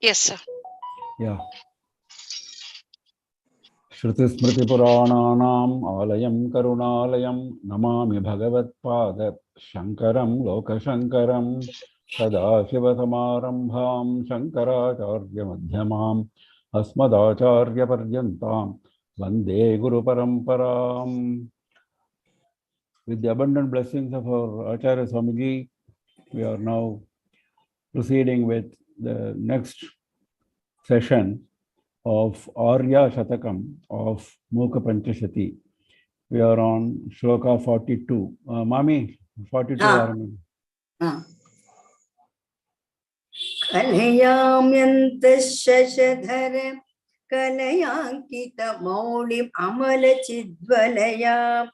Yes, sir. Yeah. Shruti Smriti Purananam Alayam Karunalayam Namami Bhagavatpada Shankaram Lokashankaram Sadashiva Samarambham Shankaracharya Madhyamam Asmadacharya Paryantam Vande Guru Paramparam. With the abundant blessings of our Acharya Swamiji, we are now proceeding with the next session of Arya Satakam of Mooka Panchashati. We are on Shloka 42. Mami, 42. Kalayamyantashashadhara Kalayankita Maulim Amala Chidvalaya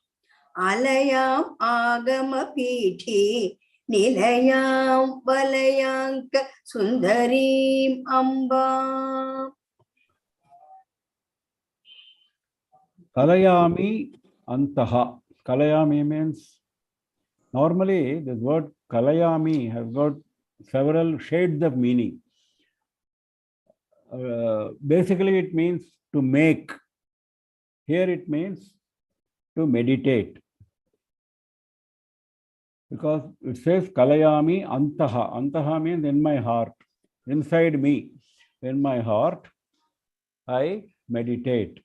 Alayam Agama Pithi Nilayam Balayanka Sundarim Amba. Kalayami Antaha. Kalayami means, normally this word Kalayami has got several shades of meaning. Basically it means to make. Here it means to meditate. Because it says Kalayami Antaha. Antaha means in my heart. Inside me, in my heart, I meditate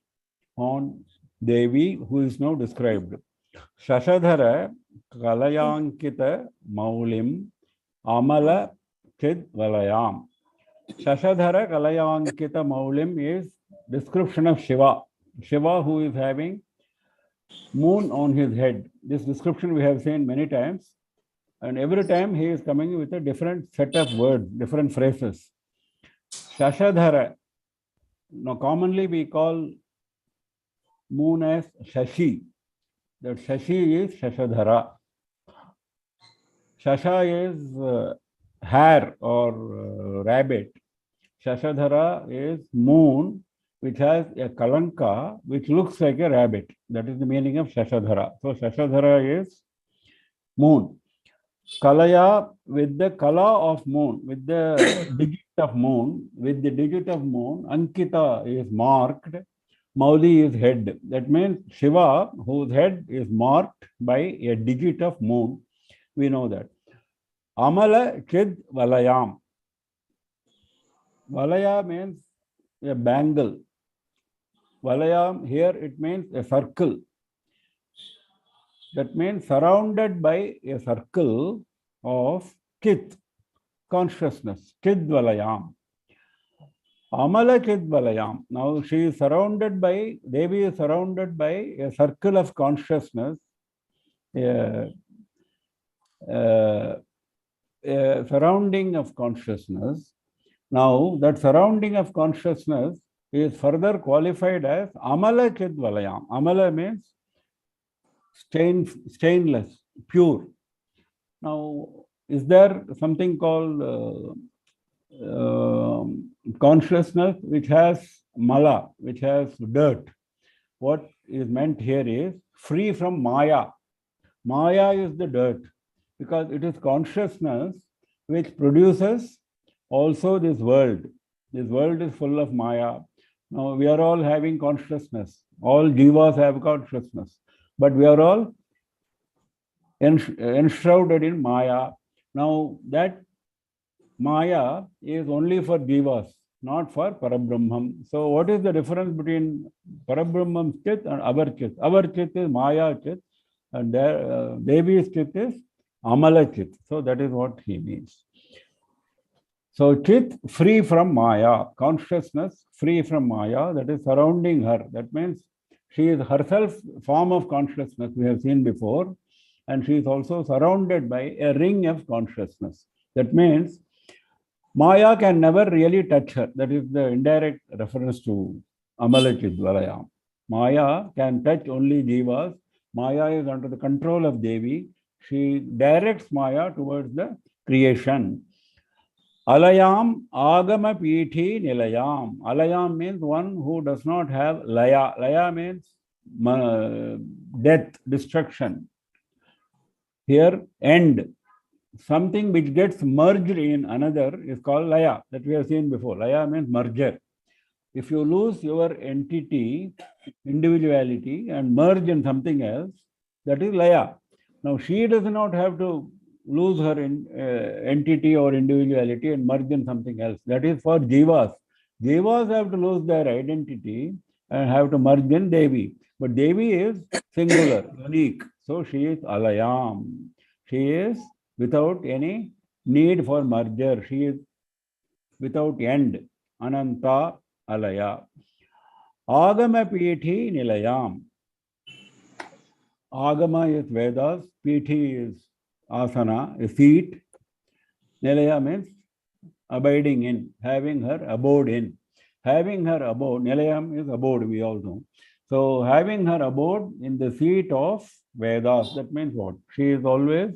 on Devi, who is now described. Shashadhara Kalayankita Maulim Amala Chid Valayam. Shashadhara Kalayankita Maulim is description of Shiva. Shiva who is having moon on his head. This description we have seen many times. And every time he is coming with a different set of words, different phrases. Shashadhara. Now commonly we call moon as Shashi. That Shashi is Shashadhara. Shasha is hare or rabbit. Shashadhara is moon which has a kalanka which looks like a rabbit. That is the meaning of Shashadhara. So Shashadhara is moon. Kalaya with the kala of moon, with the digit of moon, Ankita is marked, Mauli is head. That means Shiva, whose head is marked by a digit of moon. We know that. Amala Chid Valayam. Valaya means a bangle. Valayam, here it means a circle. That means surrounded by a circle of Chit, consciousness. Chid Valayam. Amala Chid Valayam. Now she is surrounded by, Devi is surrounded by a circle of consciousness, a surrounding of consciousness. Now that surrounding of consciousness is further qualified as Amala Chid Valayam. Amala means stainless, pure. Now, is there something called consciousness which has mala, which has dirt? What is meant here is free from Maya. Maya is the dirt, because it is consciousness which produces also this world. This world is full of Maya. Now, we are all having consciousness. All jivas have consciousness. But we are all enshrouded in Maya. Now, that Maya is only for jivas, not for Parabrahman. So, what is the difference between Parabrahman's Chit and our Chit? Our Chit is Maya Chit, and Devi's Chit is Amala Chit. So, that is what he means. So, Chit free from Maya, consciousness free from Maya, that is surrounding her. That means she is herself form of consciousness, we have seen before, and she is also surrounded by a ring of consciousness. That means Maya can never really touch her. That is the indirect reference to Amalachit Valayam. Maya can touch only jivas. Maya is under the control of Devi. She directs Maya towards the creation. Alayam Agama Pithi Nilayam. Alayam means one who does not have Laya. Laya means death, destruction. Here, end. Something which gets merged in another is called laya, that we have seen before. Laya means merger. If you lose your entity, individuality, and merge in something else, that is laya. Now, she does not have to lose her entity or individuality and merge in something else. That is for jivas. Jivas have to lose their identity and have to merge in Devi. But Devi is singular, unique. So she is alayam. She is without any need for merger. She is without end. Ananta alaya. Agama Pithi Nilayam. Agama is Vedas, Pithi is asana, a seat. Nilaya means abiding in, having her abode in. Having her abode, Nilayam is abode, we all know. So having her abode in the seat of Vedas, that means what? She is always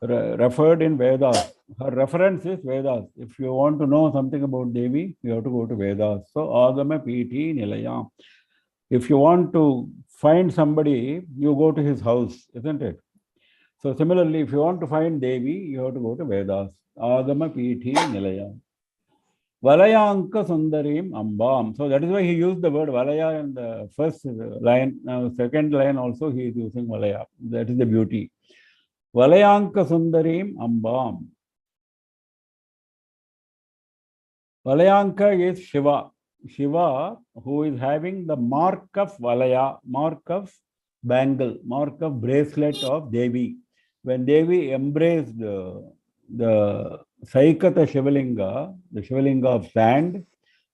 referred in Vedas. Her reference is Vedas. If you want to know something about Devi, you have to go to Vedas. So Agama Pithi Nilayam. If you want to find somebody, you go to his house, isn't it? So similarly, if you want to find Devi, you have to go to Vedas. Agama Pithi Nilaya. Valayanka Sundarim Ambam. So that is why he used the word Valaya in the first line. Now, second line also he is using Valaya. That is the beauty. Valayanka Sundarim Ambam. Valayanka is Shiva. Shiva, who is having the mark of Valaya, mark of bangle, mark of bracelet of Devi. When Devi embraced the Saikata Shivalinga, the Shivalinga of sand,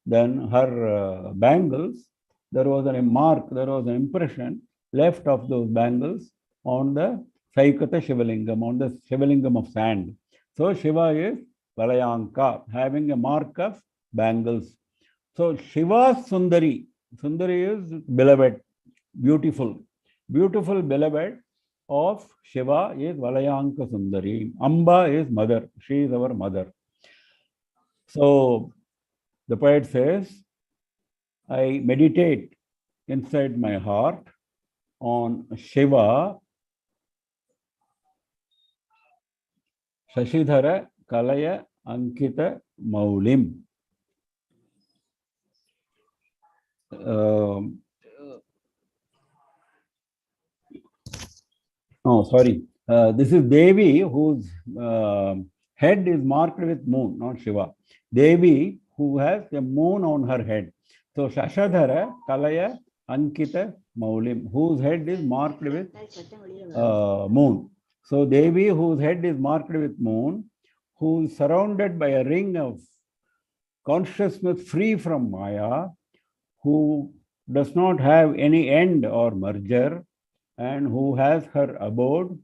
then her bangles, there was a mark, there was an impression left of those bangles on the Saikata Shivalingam, on the Shivalingam of sand. So Shiva is Valayanka, having a mark of bangles. So Shiva's Sundari, Sundari is beloved, beautiful. Beautiful beloved of Shiva is Valayanka Sundari. Amba is mother, she is our mother. So the poet says, I meditate inside my heart on Shiva, Shashidhara Kalaya Ankita Maulim. This is Devi whose head is marked with moon, not Shiva. Devi who has a moon on her head. So Shashadhara Kalaya Ankita Maulim, whose head is marked with moon. So Devi whose head is marked with moon, who is surrounded by a ring of consciousness free from Maya, who does not have any end or merger, and who has her abode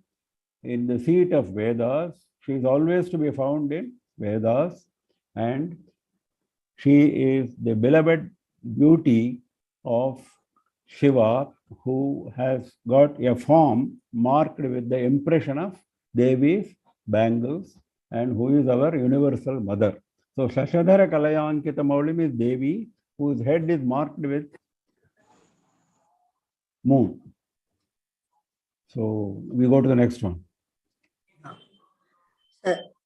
in the seat of Vedas. She is always to be found in Vedas, and she is the beloved beauty of Shiva, who has got a form marked with the impression of Devi's bangles, and who is our universal mother. So Shashadhara Kalayankita Maulim is Devi, whose head is marked with moon. So we go to the next one.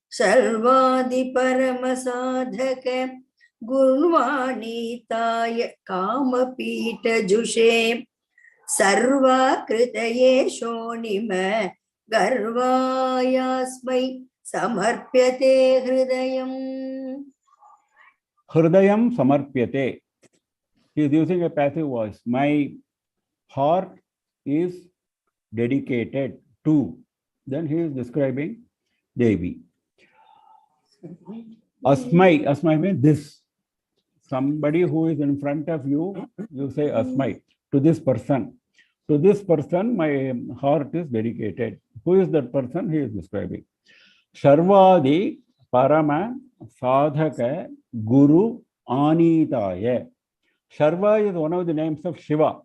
Sarvadi Paramasadhaka Gurvanitaya Kamapita Jushe Sarva Kritaye Shonima Garvayasmai Samarpyate Hridayam. Hridayam Samarpyate. He is using a passive voice. My heart is dedicated to. Then he is describing Devi. Asmai. Asmai means this. Somebody who is in front of you, you say Asmai. To this person. To this person, my heart is dedicated. Who is that person? He is describing. Sharvadi Parama Sadhaka Guru Anitaya. Sharva is one of the names of Shiva.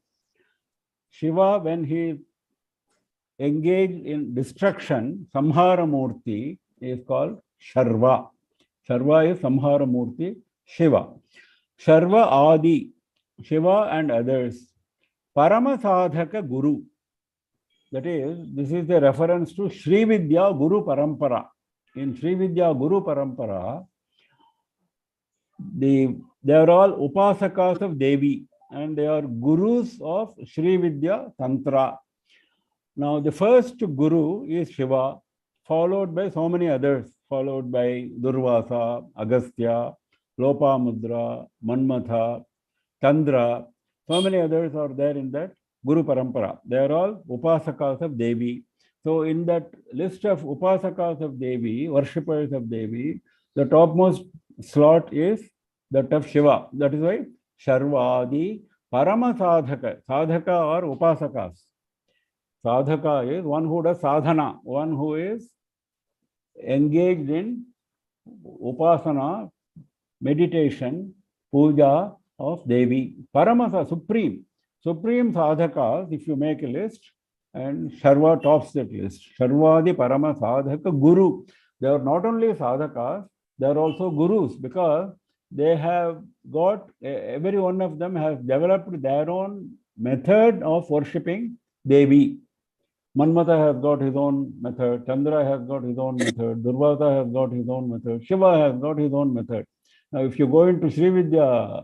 Shiva, when he is engaged in destruction, Samhara Murti is called Sharva. Sharva is Samhara Murti, Shiva. Sharva Adi, Shiva and others. Paramasadhaka Guru. That is, this is the reference to Sri Vidya Guru Parampara. In Sri Vidya Guru Parampara, they are all Upasakas of Devi and they are Gurus of Sri Vidya Tantra. Now, the first Guru is Shiva, followed by so many others, followed by Durvasa, Agastya, Lopamudra, Manmatha, Chandra. So many others are there in that Guru Parampara. They are all Upasakas of Devi. So, in that list of Upasakas of Devi, worshippers of Devi, the topmost slot is that of Shiva. That is why Sharvadi Parama Sadhaka. Sadhaka or Upasakas. Sadhaka is one who does sadhana, one who is engaged in upasana, meditation, puja of Devi. Paramasa, supreme sadhakas, if you make a list, and Sharva tops that list. Sharvadi Parama Sadhaka Guru. They are not only sadhakas, they are also gurus because they have got, every one of them has developed their own method of worshipping Devi. Manmatha has got his own method, Chandra has got his own method, Durvasa has got his own method, Shiva has got his own method. Now, if you go into Sri Vidya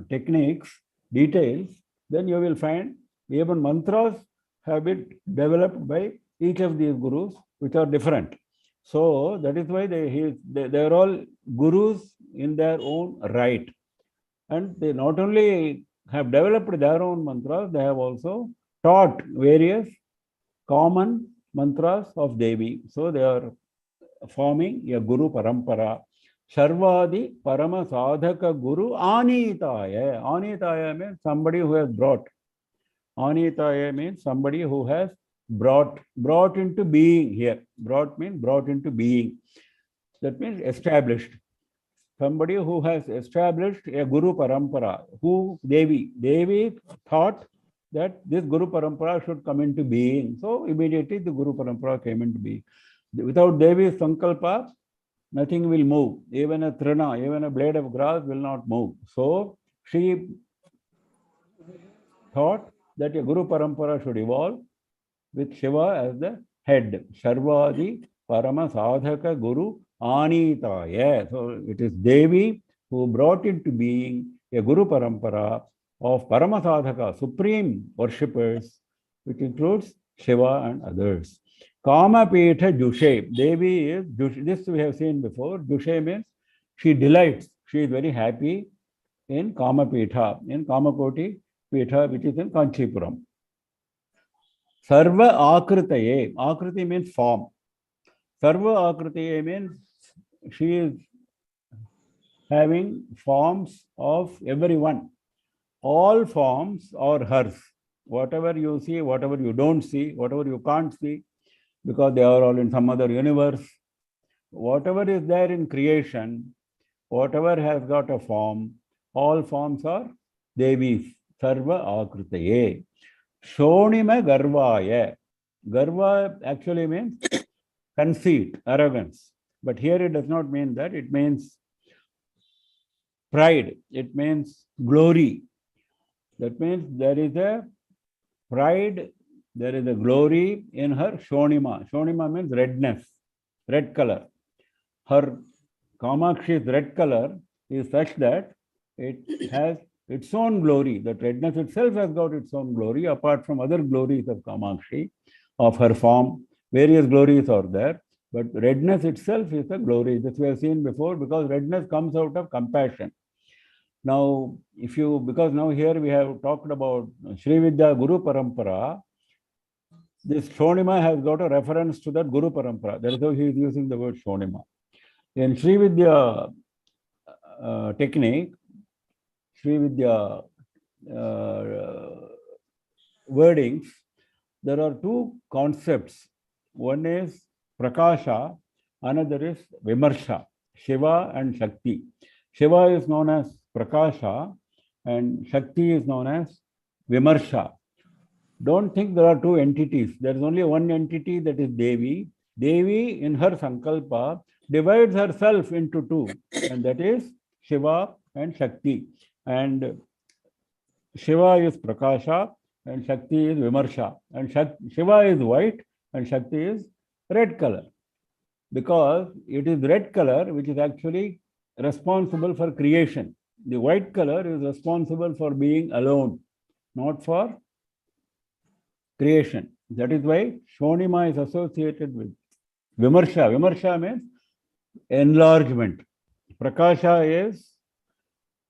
techniques, details, then you will find even mantras have been developed by each of these gurus, which are different. So that is why they are all gurus in their own right. And they not only have developed their own mantras, they have also taught various common mantras of Devi. So they are forming a Guru Parampara. Sharvadi Parama Sadhaka Guru Anitaya. Anitaya means somebody who has brought. Anitaya means somebody who has brought into being here. Brought means brought into being. That means established. Somebody who has established a Guru Parampara. Who? Devi. Devi thought that this Guru Parampara should come into being. So immediately the Guru Parampara came into being. Without Devi's Sankalpa, nothing will move. Even a trina, even a blade of grass will not move. So she thought that a Guru Parampara should evolve with Shiva as the head. Sharvadi Parama Sadhaka Guru Anitaya. So it is Devi who brought into being a Guru Parampara of Paramasadhaka, supreme worshippers, which includes Shiva and others. Kamapetha Jushe. Devi is, this we have seen before. Jushe means she delights. She is very happy in Kamapetha, in Kamakoti Petha, which is in Kanchipuram. Sarva Akritaye. Akriti means form. Sarva Akritaye means she is having forms of everyone. All forms are hers. Whatever you see, whatever you don't see, whatever you can't see, because they are all in some other universe. Whatever is there in creation, whatever has got a form, all forms are Devis. Sarva Akritaye. Shonima Garvaya. Garva actually means conceit, arrogance. But here it does not mean that. It means pride. It means glory. That means there is a pride, there is a glory in her Shonima. Shonima means redness, red color. Her Kamakshi's red color is such that it has its own glory. That redness itself has got its own glory, apart from other glories of Kamakshi, of her form. Various glories are there, but redness itself is a glory. This we have seen before, because redness comes out of compassion. Now, because now here we have talked about Sri Vidya Guru Parampara, this Shonima has got a reference to that Guru Parampara. That is how he is using the word Shonima. In Sri Vidya technique, Sri Vidya wordings, there are two concepts. One is Prakasha, another is Vimarsha, Shiva and Shakti. Shiva is known as Prakasha and Shakti is known as Vimarsha. Don't think there are two entities. There is only one entity, that is Devi. Devi in her Sankalpa divides herself into two, and that is Shiva and Shakti. And Shiva is Prakasha and Shakti is Vimarsha. And Shiva is white and Shakti is red color. Because it is red color which is actually responsible for creation. The white color is responsible for being alone, not for creation. That is why Shonima is associated with Vimarsha. Vimarsha means enlargement. Prakasha is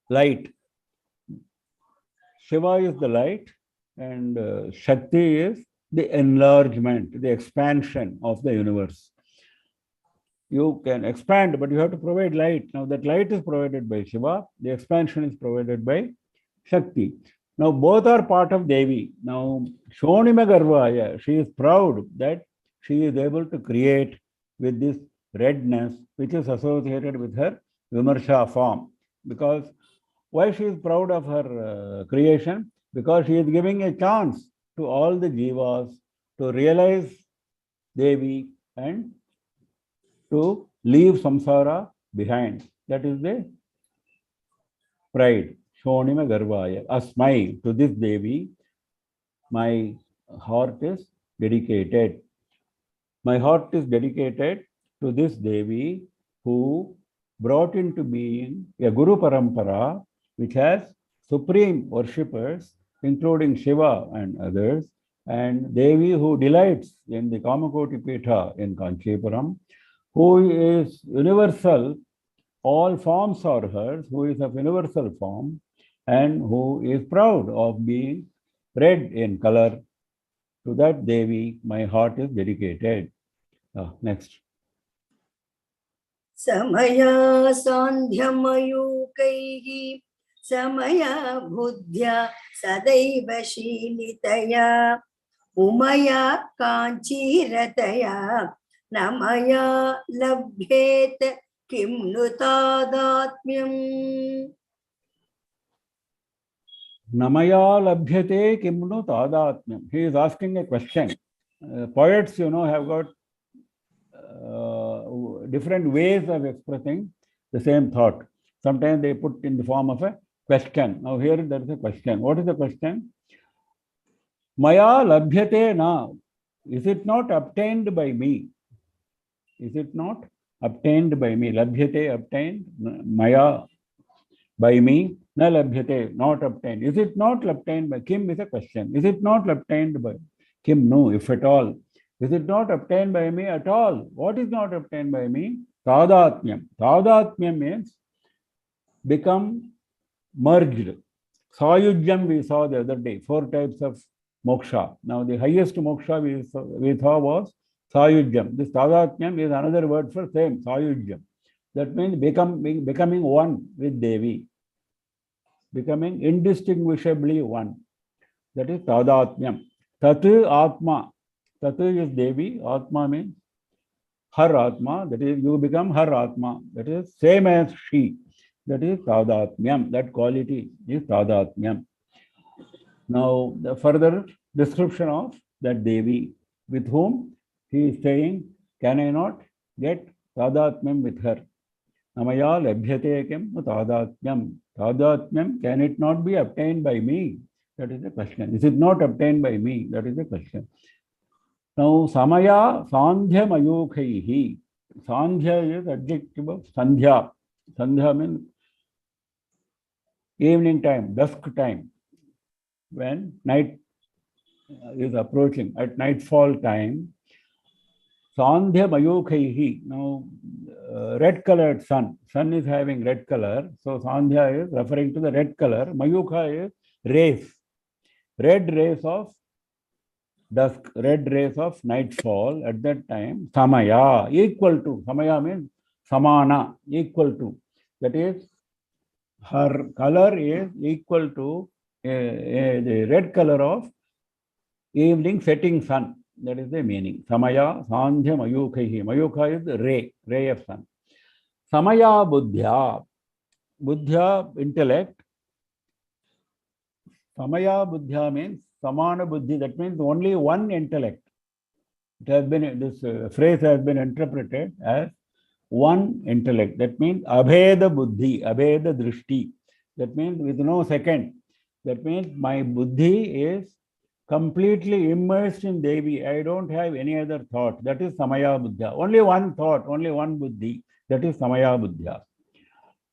light. Shiva is the light and Shakti is the enlargement, the expansion of the universe. You can expand, but you have to provide light. Now that light is provided by Shiva, the expansion is provided by Shakti. Now both are part of Devi. Now Shonima Garvaya, she is proud that she is able to create with this redness which is associated with her Vimarsha form. Because why she is proud of her creation? Because she is giving a chance to all the jivas to realize Devi and to leave samsara behind. That is the pride. Shonima Garvaya. Asmai, to this Devi, my heart is dedicated. My heart is dedicated to this Devi who brought into being a Guru Parampara which has supreme worshippers, including Shiva and others, and Devi who delights in the Kamakoti Pitha in Kanchipuram, who is universal, all forms are hers, who is of universal form, and who is proud of being red in color. To that Devi, my heart is dedicated. Next. Samaya sandhyamayukaihi samaya buddhya sadaiva shilitaya umaya kanchirataya namaya labhyet kim nutadatmyam. Namaya labhyate kimnu tadatmyam. He is asking a question. Poets, have got different ways of expressing the same thought. Sometimes they put in the form of a question. Now here there is a question. What is the question? Maya labhyate na. Is it not obtained by me? Is it not obtained by me? Labhyate, obtained. Maya, by me. Na labhyate, not obtained. Is it not obtained by? Kim is a question. Is it not obtained by? Kim, no, if at all. Is it not obtained by me at all? What is not obtained by me? Tadatmyam. Tadatmyam means become merged. Sayujyam we saw the other day, 4 types of moksha. Now the highest moksha we saw was Sayujyam. This Tadatmyam is another word for same, Sayujyam. That means becoming one with Devi. Becoming indistinguishably one. That is Tadatmyam. Tatu Atma. Tatu is Devi. Atma means her Atma. That is, you become her Atma. That is same as she. That is Tadatmyam. That quality is Tadatmyam. Now, the further description of that Devi, with whom he is saying, can I not get Tadatmyam with her? Namaya labhyate kim tadatmyam. Tadatmyam, can it not be obtained by me? That is the question. Is it not obtained by me? That is the question. Now, samaya sandhya mayukaihi. Sandhya is adjective of sandhya. Sandhya means evening time, dusk time, when night is approaching, at nightfall time. Sandhya mayukaihi. Now, red colored sun. Sun is having red color. So, Sandhya is referring to the red color. Mayuka is rays. Red rays of dusk, red rays of nightfall at that time. Samaya, equal to. Samaya means samana, equal to. That is, her color is equal to the red color of evening setting sun. That is the meaning. Samaya, Sandhya, Mayukaihi. Mayuka is ray of sun. Samaya Buddhya. Buddhya, intellect. Samaya Buddhya means Samana Buddhi. That means only one intellect. It has been, this phrase has been interpreted as one intellect. That means Abheda Buddhi, Abheda Drishti. That means with no second. That means my buddhi is completely immersed in Devi. I don't have any other thought. That is Samaya Buddhya. Only one thought, only one buddhi. That is Samaya Buddhya.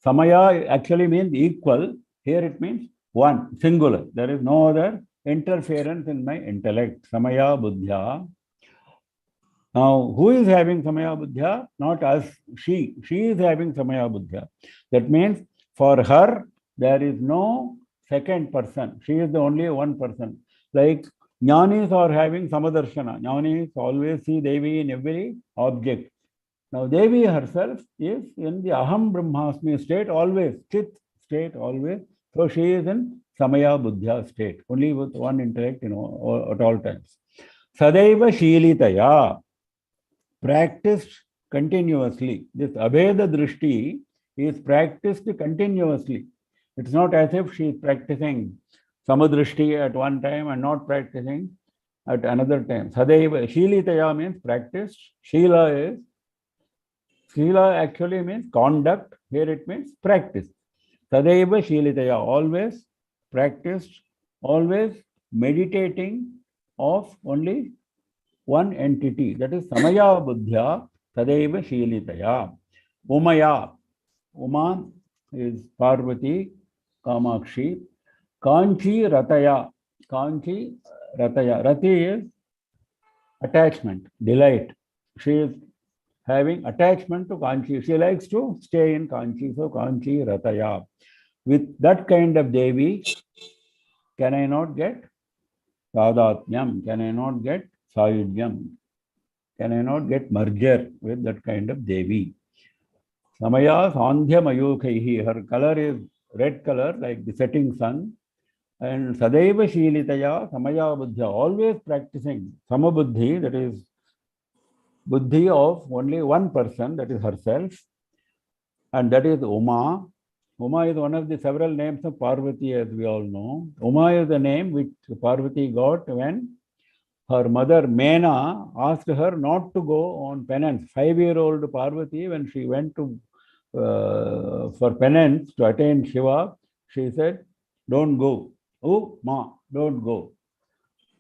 Samaya actually means equal. Here it means one, singular. There is no other interference in my intellect. Samaya Buddhya. Now, who is having Samaya Buddhya? Not us. She. She is having Samaya Buddhya. That means for her, there is no second person. She is the only one person. Like Jnanis are having Samadarshana. Jnanis always see Devi in every object. Now, Devi herself is in the Aham Brahmasmi state always, Chit state always. So, she is in Samaya Buddhya state, only with one intellect, at all times. Sadaiva Shilitaya, practiced continuously. This Abheda Drishti is practiced continuously. It's not as if she is practicing Samadrishti at one time and not practicing at another time. Sadaiva Shilitaya means practiced. Shila actually means conduct. Here it means practice. Sadaiva Shilitaya, always practiced, always meditating of only one entity. That is Samaya Buddhya, Sadaiva Shilitaya. Umaya. Uma is Parvati, Kamakshi. Kanchi Rataya. Kanchi Rataya. Rati is attachment, delight. She is having attachment to Kanchi. She likes to stay in Kanchi. So Kanchi Rataya. With that kind of Devi, can I not get Tadatnyam? Can I not get Sayudyam? Can I not get merger with that kind of Devi? Samaya Sandhya Mayukaihi. Her color is red color, like the setting sun. And Sadaiva Shilitaya Samaya Buddhya. Always practicing Samabuddhi, that is Buddhi of only one person, that is herself. And that is Uma. Uma is one of the several names of Parvati, as we all know. Uma is the name which Parvati got when her mother Mena asked her not to go on penance. 5-year-old Parvati, when she went to for penance to attain Shiva, she said, "Don't go. Oh, Ma, don't go."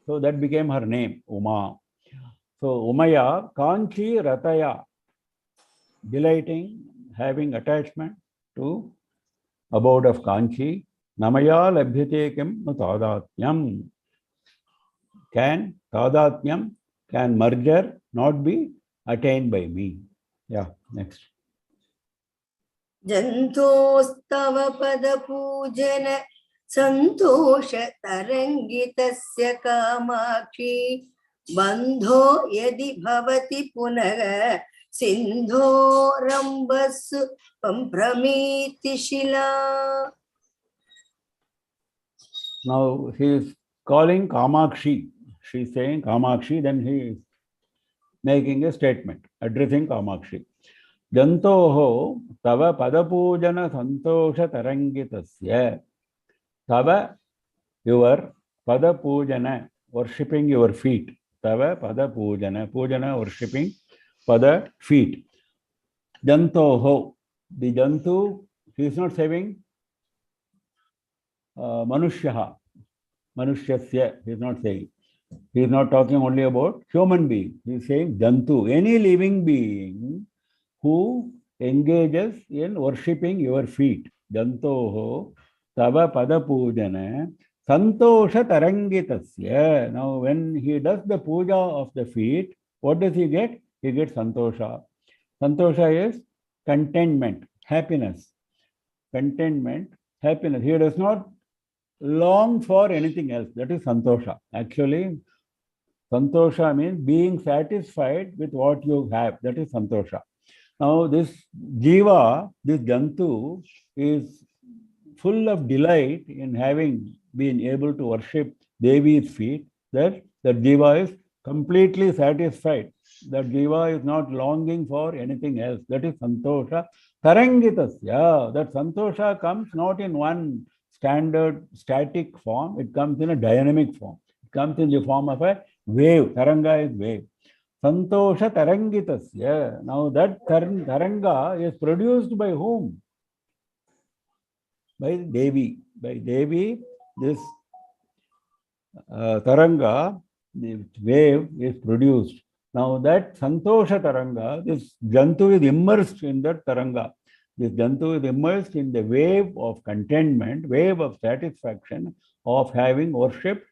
So that became her name, Uma. So Umaya, Kanchi Rataya, delighting, having attachment to abode of Kanchi. Namaya labhyate kim nu tadatnyam. Can tadatnyam, can merger not be attained by me? Yeah, next. Jantostava pada pujana santosha tarangitasya kamakshi bandho yadi bhavati punaga sindho rambasu pampramiti shila. Now he is calling Kamakshi. She is saying Kamakshi, then he is making a statement, addressing Kamakshi. Jantoho tava padapujana santosha tarangitasya. Tava, your padapujana, worshipping your feet. Tava padapujana, pujana, worshipping pada, feet. Jantoho, the Jantu, he is not saying Manushyaha, Manushyasyya, he is not saying. He is not talking only about human being. He is saying Jantu, any living being who engages in worshipping your feet. Jantoho tava pada pujana santosha tarangitasya. Now, when he does the puja of the feet, what does he get? He gets santosha. Santosha is contentment, happiness. Contentment, happiness. He does not long for anything else. That is santosha. Actually, santosha means being satisfied with what you have. That is santosha. Now, this jiva, this jantu, is full of delight in having been able to worship Devi's feet. That jiva is completely satisfied. That jiva is not longing for anything else. That is santosha. Tarangitasya. That santosha comes not in one standard static form. It comes in a dynamic form. It comes in the form of a wave. Taranga is wave. Santosha tarangitasya. Now that taranga is produced by whom? By Devi. By Devi, this taranga, the wave is produced. Now that Santosha taranga, this Jantu is immersed in that taranga. This Jantu is immersed in the wave of contentment, wave of satisfaction of having worshipped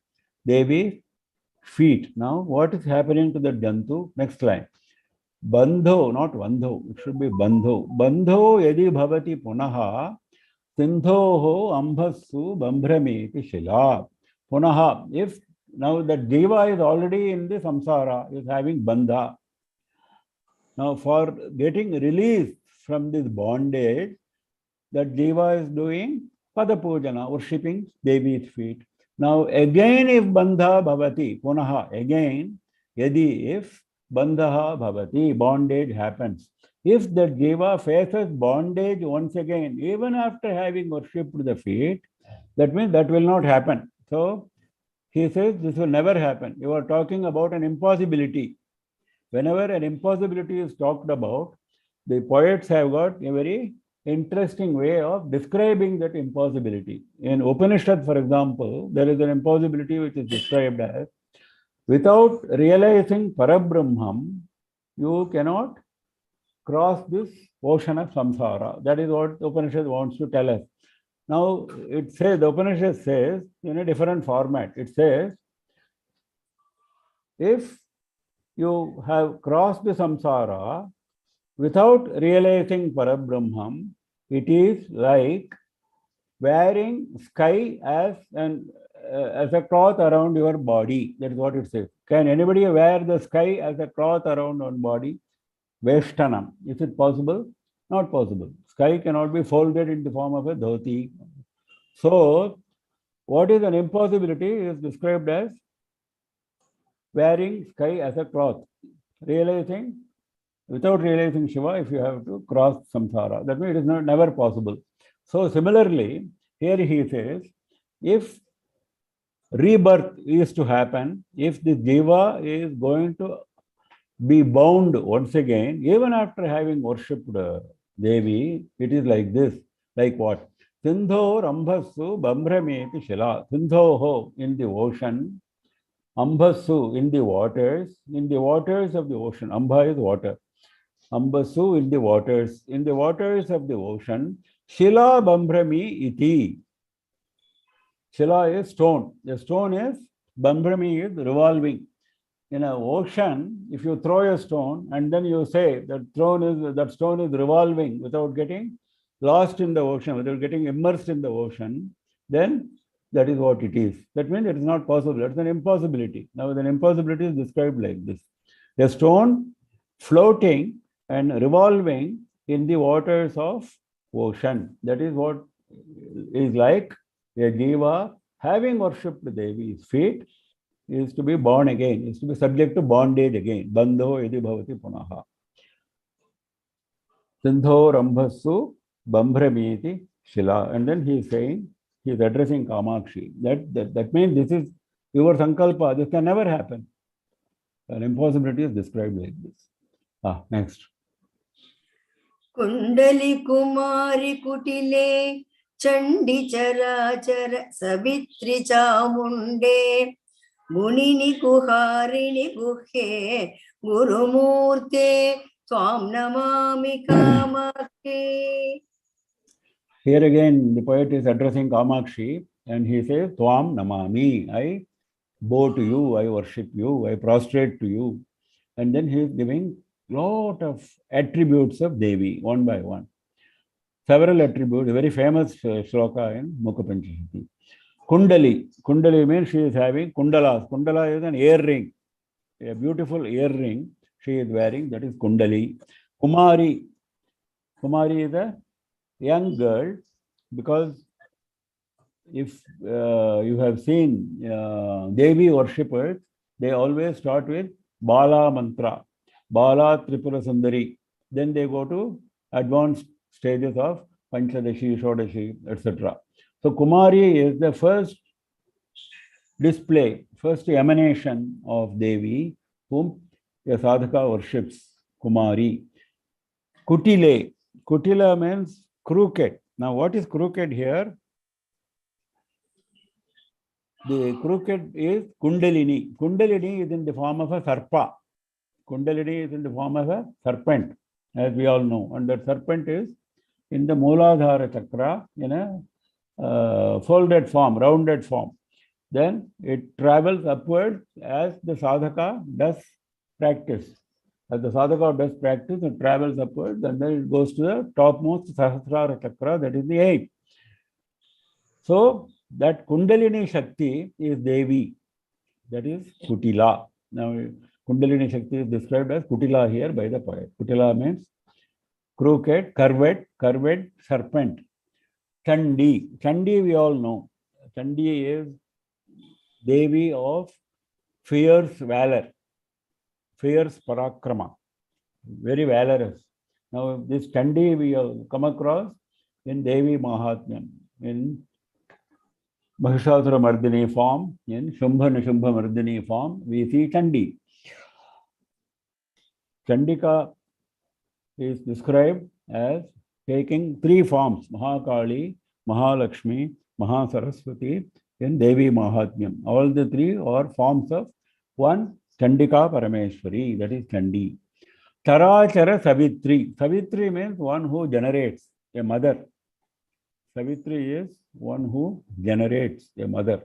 Devi's feet. Now what is happening to the Jantu? Next line. Bandho, not Vandho, it should be Bandho. Bandho yadi bhavati punaha sindhoho ambhasu bambhrami shila. Punaha, if now the jiva is already in the samsara, is having bandha. Now for getting released from this bondage, that jiva is doing pada pujana, worshipping Devi's feet. Now again if bandha bhavati, punaha, again, yadi if bandha bhavati, bondage happens. If the jiva faces bondage once again, even after having worshipped the feet, that means that will not happen. So he says this will never happen. You are talking about an impossibility. Whenever an impossibility is talked about, the poets have got a very interesting way of describing that impossibility. In Upanishad, for example, there is an impossibility which is described as, without realizing Parabrahmam, you cannot cross this ocean of samsara. That is what the Upanishad wants to tell us. Now, it says, the Upanishad says in a different format. It says, if you have crossed the samsara without realizing Parabrahmam, it is like wearing sky as a cloth around your body. That is what it says. Can anybody wear the sky as a cloth around one body? Veshtanam. Is it possible? Not possible. Sky cannot be folded in the form of a dhoti. So, what is an impossibility is described as wearing sky as a cloth. Realizing, without realizing Shiva, if you have to cross samsara, that means it is never possible. So, similarly, here he says, if rebirth is to happen, if the jiva is going to be bound once again, even after having worshipped Devi, it is like this. Like what? Sindho rambhasu bambrameti shila. Sindho in the ocean, ambhasu in the waters of the ocean. Ambha is water. Ambasu in the waters of the ocean. Shila bambrami iti. Shila is stone. The stone is, bambrami is revolving. In an ocean, if you throw a stone and then you say that stone is revolving without getting lost in the ocean, without getting immersed in the ocean, then that is what it is. That means it is not possible. It's an impossibility. Now, an impossibility is described like this. A stone floating and revolving in the waters of ocean. That is what is like a jiva having worshipped Devi's feet is to be born again, is to be subject to bondage again. Bandho yadi bhavati punaha. Sindho rambhasu bambramiti shila. And then he is saying, he is addressing Kamakshi. That means this is your sankalpa. This can never happen. An impossibility is described like this. Next. Kundali Kumari Kutile Chandi Charachara Savitri Chamunde Gunini Kuharini Guhe Gurumurte Swam Namami Kamakshi. Here again, the poet is addressing Kamakshi and he says, Swam Namami. I bow to you, I worship you, I prostrate to you. And then he is giving lot of attributes of Devi, one by one. Several attributes, a very famous sloka in Mooka Panchashati. Kundali. Kundali means she is having kundalas. Kundala is an earring, a beautiful earring she is wearing, that is Kundali. Kumari. Kumari is a young girl, because if you have seen Devi worshippers, they always start with Bala mantra, Bala Tripura Sundari. Then they go to advanced stages of Panchadashi, Shodashi, etc. So Kumari is the first display, first emanation of Devi, whom a sadhaka worships, Kumari. Kutile. Kutila means crooked. Now what is crooked here? The crooked is Kundalini. Kundalini is in the form of a sarpa. Kundalini is in the form of a serpent, as we all know. And that serpent is in the Mooladhara chakra in a folded form, rounded form. Then it travels upwards as the sadhaka does practice. As the sadhaka does practice, it travels upwards and then it goes to the topmost Sahasrara chakra, that is the 8th. So that Kundalini Shakti is Devi, that is Kutila. Now, Kundalini Shakti is described as Kutila here by the poet. Kutila means crooked, curved serpent. Chandi. Chandi we all know. Chandi is Devi of fierce valor, fierce parakrama, very valorous. Now, this Chandi we have come across in Devi Mahatmyam, in Mahishasura Mardini form, in Shambha Nishambha Mardini form, we see Chandi. Chandika is described as taking 3 forms, Mahakali, Mahalakshmi, Mahasaraswati in Devi Mahatmyam. All the 3 are forms of one Chandika Parameshwari, that is Chandi. Charachara Savitri. Savitri means one who generates, a mother. Savitri is one who generates, a mother.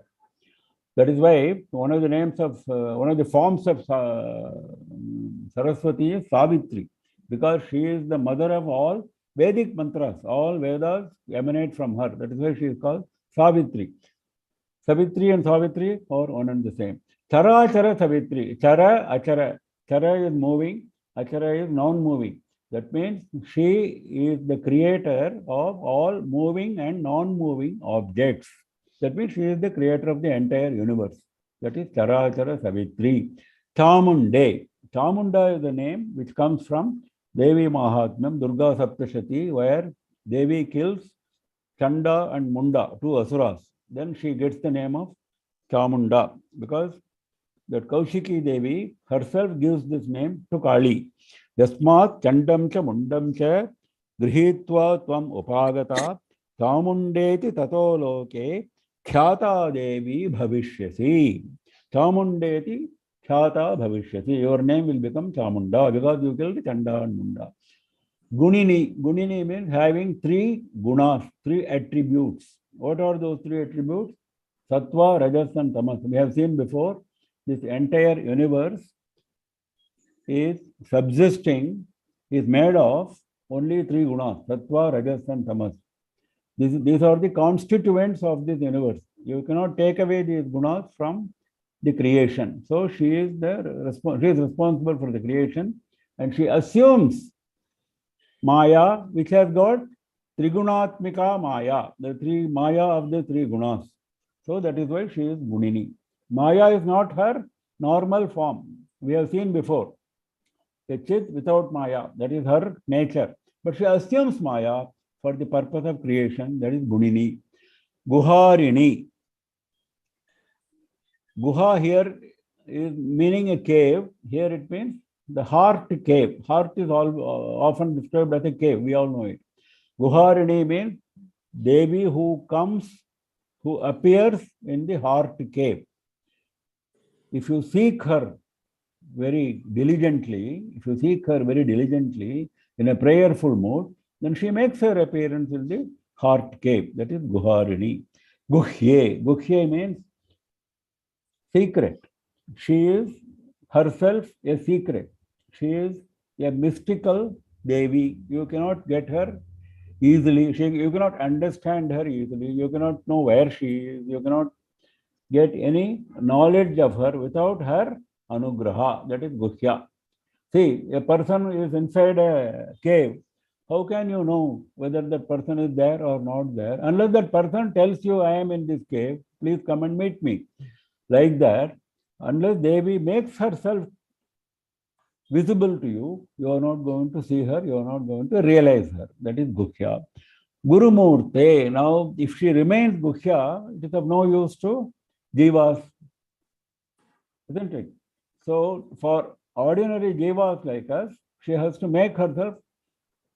That is why one of the names of, one of the forms of Saraswati is Savitri, because she is the mother of all Vedic mantras. All Vedas emanate from her. That is why she is called Savitri. Savitri and Savitri are one and the same. Charachara Savitri. Chara, Achara. Chara is moving, Achara is non-moving. That means she is the creator of all moving and non-moving objects. That means she is the creator of the entire universe. That is Charachara Savitri. Chamunde. Chamunda is the name which comes from Devi Mahatmyam, Durga Saptashati, where Devi kills Chanda and Munda, 2 asuras. Then she gets the name of Chamunda, because that Kaushiki Devi herself gives this name to Kali. Yasmat Chandam cha Mundam cha Grihitva Tvam Upagata Chamundeti Tato Loke Khyata Devi Bhavishyasi. Chamundeti Khyata Bhavishyasi. Your name will become Chamunda because you killed Chanda and Munda. Gunini. Gunini means having 3 gunas, 3 attributes. What are those 3 attributes? Sattva, Rajas and Tamas. We have seen before, this entire universe is subsisting, is made of only 3 gunas, Sattva, Rajas and Tamas. These are the constituents of this universe. You cannot take away these gunas from the creation. So she is responsible for the creation, and she assumes Maya, which has got Trigunatmika Maya, the 3 Maya of the 3 gunas. So that is why she is Gunini. Maya is not her normal form. We have seen before. A Chit without Maya, that is her nature. But she assumes Maya for the purpose of creation, that is Gunini. Guharini. Guha here is meaning a cave. Here it means the heart cave. Heart is often described as a cave. We all know it. Guharini means Devi who comes, who appears in the heart cave. If you seek her very diligently, in a prayerful mood, then she makes her appearance in the heart cave. That is Guharini. Guhye. Guhye means secret. She is herself a secret. She is a mystical Devi. You cannot get her easily. You cannot understand her easily. You cannot know where she is. You cannot get any knowledge of her without her anugraha. That is Guhya. See, a person is inside a cave. How can you know whether that person is there or not there? Unless that person tells you, I am in this cave, please come and meet me. Like that, unless Devi makes herself visible to you, you are not going to see her, you are not going to realize her. That is Guhya. Guru Murte. Now, if she remains Guhya, it is of no use to Jivas, isn't it? So, for ordinary Jivas like us, she has to make herself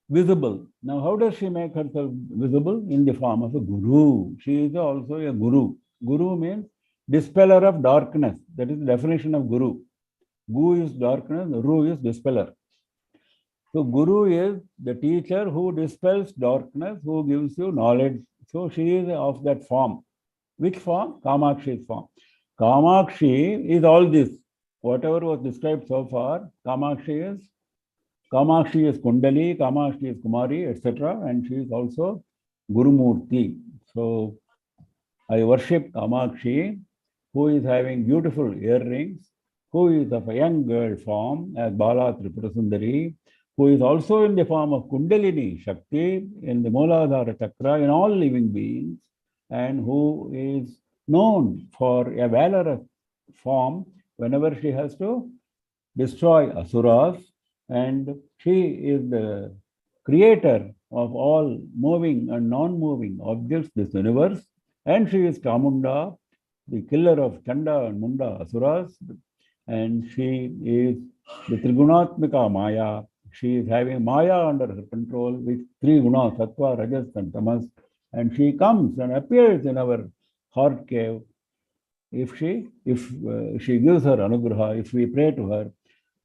visible. Now, how does she make herself visible? In the form of a Guru. She is also a Guru. Guru means dispeller of darkness. That is the definition of Guru. Gu is darkness, Ru is dispeller. So Guru is the teacher who dispels darkness, who gives you knowledge. So she is of that form. Which form? Kamakshi's form. Kamakshi is all this. Whatever was described so far, Kamakshi is Kundali, Kamakshi is Kumari, etc. And she is also Gurumurti. So I worship Kamakshi, who is having beautiful earrings, who is of a young girl form as Bala Tripura Sundari, who is also in the form of Kundalini Shakti, in the Mooladhara Chakra, in all living beings, and who is known for a valorous form whenever she has to destroy Asuras, and she is the creator of all moving and non-moving objects, this universe, and she is Chamunda, the killer of Chanda and Munda Asuras, and she is the Trigunatmika Maya. She is having Maya under her control with three gunas, Sattva, Rajas and Tamas, and she comes and appears in our heart cave if she gives her anugraha, if we pray to her.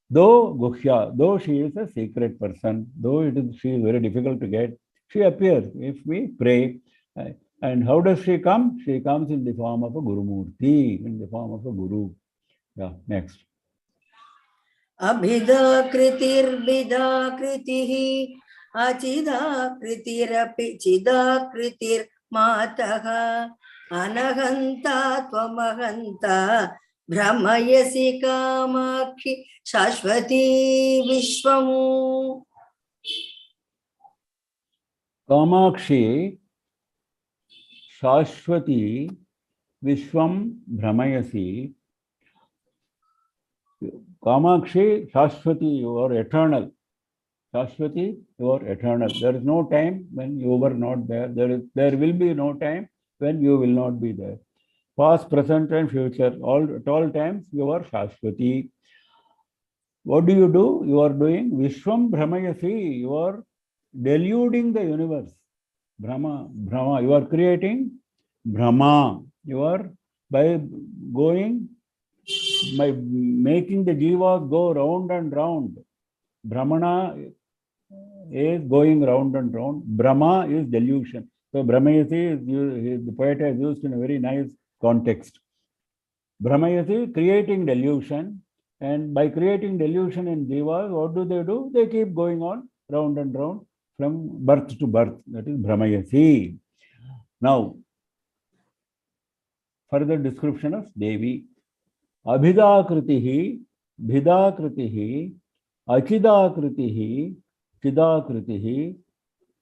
Though Guhya, though she is a secret person, though she is very difficult to get, she appears if we pray. And how does she come? She comes in the form of a Gurumurti, in the form of a Guru. Yeah, next. Abhidakritirvidakritih achidakritirapi chidakritirmataha anahanta tvamahanta brahmayasi kamakshi shashvati vishwam. Kamakshi Shashwati Vishwam Brahmayasi. Kamakshi Shashwati, you are eternal. Shashwati, you are eternal. There is no time when you were not there. There will be no time when you will not be there. Past, present, and future, at all times you are Shashwati. What do? You are doing Vishwam Brahmayasi. You are deluding the universe. Brahma, you are creating Brahma. You are by making the jivas go round and round. Brahmana is going round and round. Brahma is delusion. So Brahmayasi the poet has used in a very nice context. Brahmayasi creating delusion, and by creating delusion in jivas, what do? They keep going on round and round from birth to birth. That is Brahmayasi. Now, further description of Devi. Abhidakritihi, Bhidakritihi, Achidakritihi, Chidakritihi,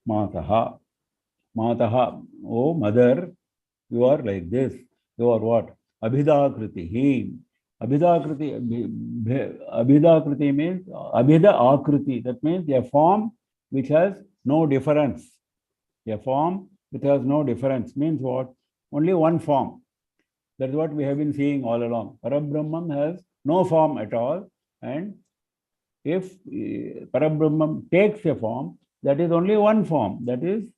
Mataha. Mataha, oh mother, you are like this. You are what? Abhidakritihi. Abhidakriti means Abhida Akriti. That means a form which has no difference. A form which has no difference means what? Only one form. That is what we have been seeing all along. Parabrahman has no form at all, and if Parabrahman takes a form, that is only one form. That is,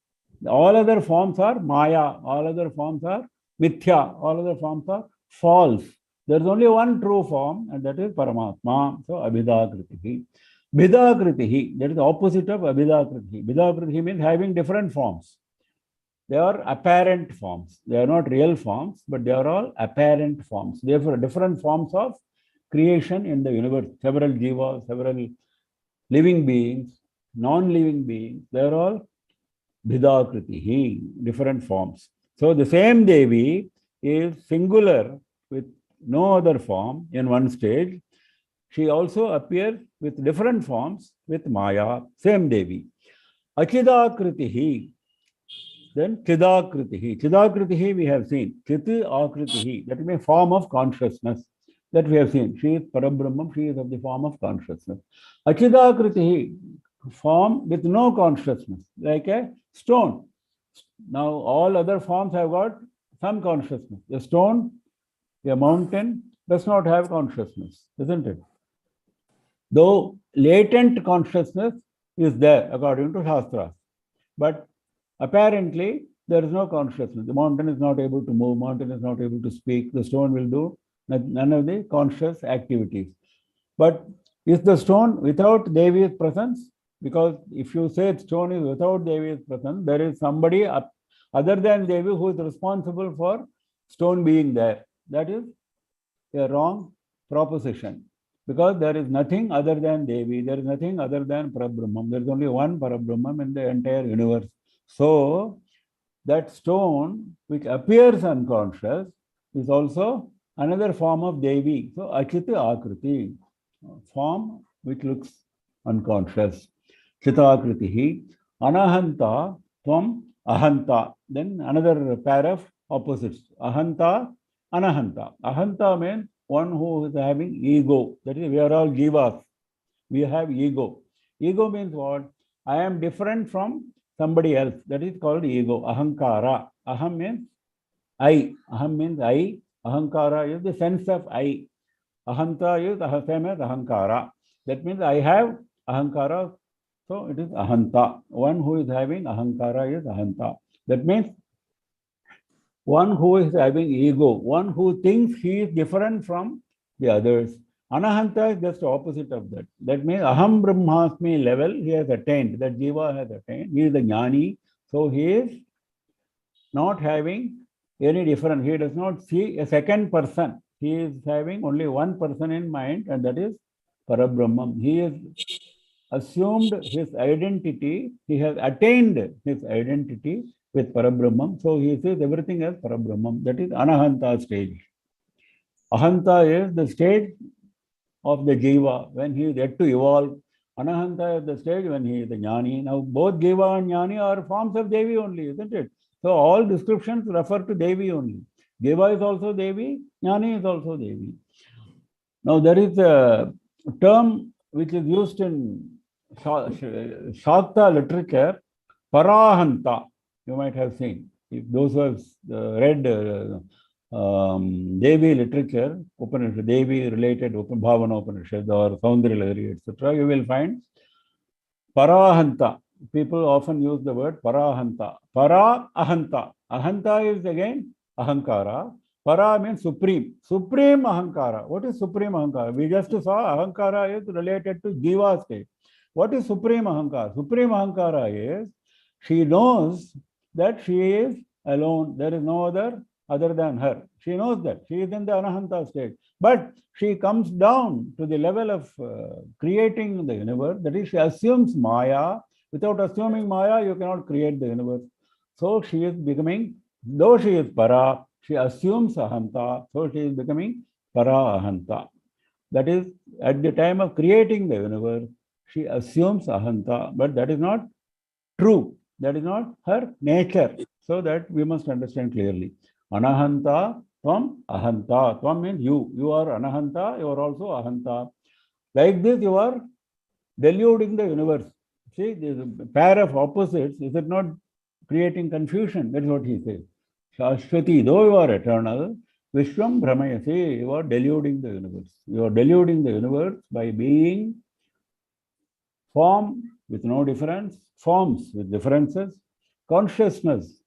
all other forms are Maya, all other forms are Mithya, all other forms are false. There is only one true form, and that is Paramatma. So, Abhidakritihi. Bhidakritihi, that is the opposite of Abhidakritihi. Bhidakritihi means having different forms. They are apparent forms. They are not real forms, but they are all apparent forms. Therefore, different forms of creation in the universe. Several jivas, several living beings, non-living beings, they are all Bhidakritihi, different forms. So the same Devi is singular with no other form in one stage. She also appears with different forms with Maya, same Devi. Achidakritihi. Then Chidakritihi. Chidakritihi we have seen. Chiti Akritihi. That is a form of consciousness that we have seen. She is Parabrahman. She is of the form of consciousness. Achidakritihi. Form with no consciousness, like a stone. Now all other forms have got some consciousness. A stone, a mountain does not have consciousness, isn't it? Though latent consciousness is there according to Shastras. But apparently, there is no consciousness. The mountain is not able to move, mountain is not able to speak, the stone will do none of the conscious activities. But is the stone without Devi's presence? Because if you say stone is without Devi's presence, there is somebody other than Devi who is responsible for stone being there. That is a wrong proposition. Because there is nothing other than Devi, there is nothing other than Parabrahman. There is only one Parabrahman in the entire universe. So, that stone which appears unconscious is also another form of Devi. So, Achita Akriti, form which looks unconscious. Chitakriti, Anahanta, Tvam, Ahanta. Then another pair of opposites. Ahanta, Anahanta. Ahanta means one who is having ego. That is, we are all jivas. We have ego. Ego means what? I am different from somebody else. That is called ego. Ahankara. Aham means I. Aham means I. Ahankara is the sense of I. Ahanta is same as ahankara. That means I have ahankara. So it is ahanta. One who is having ahankara is ahanta. That means one who is having ego, one who thinks he is different from the others. Anahanta is just opposite of that. That means aham brahmasmi level he has attained, that jiva has attained. He is the jnani, so he is not having any difference. He does not see a second person. He is having only one person in mind, and that is Parabrahman. He has assumed his identity, he has attained his identity with Parabrahman. So he sees everything as Parabrahman. That is Anahanta stage. Ahanta is the stage of the Jiva when he is yet to evolve. Anahanta is the stage when he is the Jnani. Now both Jiva and Jnani are forms of Devi only, isn't it? So all descriptions refer to Devi only. Jiva is also Devi, Jnani is also Devi. Now there is a term which is used in Shakta literature, Parahanta. You might have seen. If those who have read Devi literature, Upanishad, Devi related Bhavana Upanishad or Saundra Lahari, etc., you will find Parahanta. People often use the word Parahanta. Para Ahanta. Ahanta is again Ahankara. Para means supreme. Supreme Ahankara. What is supreme Ahankara? We just saw Ahankara is related to Jiva state. What is supreme Ahankara? Supreme Ahankara is she knows that she is alone. There is no other than her. She knows that. She is in the Anahanta state. But she comes down to the level of creating the universe. That is, she assumes Maya. Without assuming Maya, you cannot create the universe. So she is becoming, though she is Para, she assumes Ahanta. So she is becoming Para Ahanta. That is, at the time of creating the universe, she assumes Ahanta. But that is not true. That is not her nature. So that we must understand clearly. Anahanta, Tvam, Ahanta. Tvam means you. You are Anahanta, you are also Ahanta. Like this, you are deluding the universe. See, this pair of opposites, is it not creating confusion? That is what he says. Shashwati, though you are eternal, Vishwam Brahmayasi, you are deluding the universe. You are deluding the universe by being form with no difference, forms with differences, consciousness,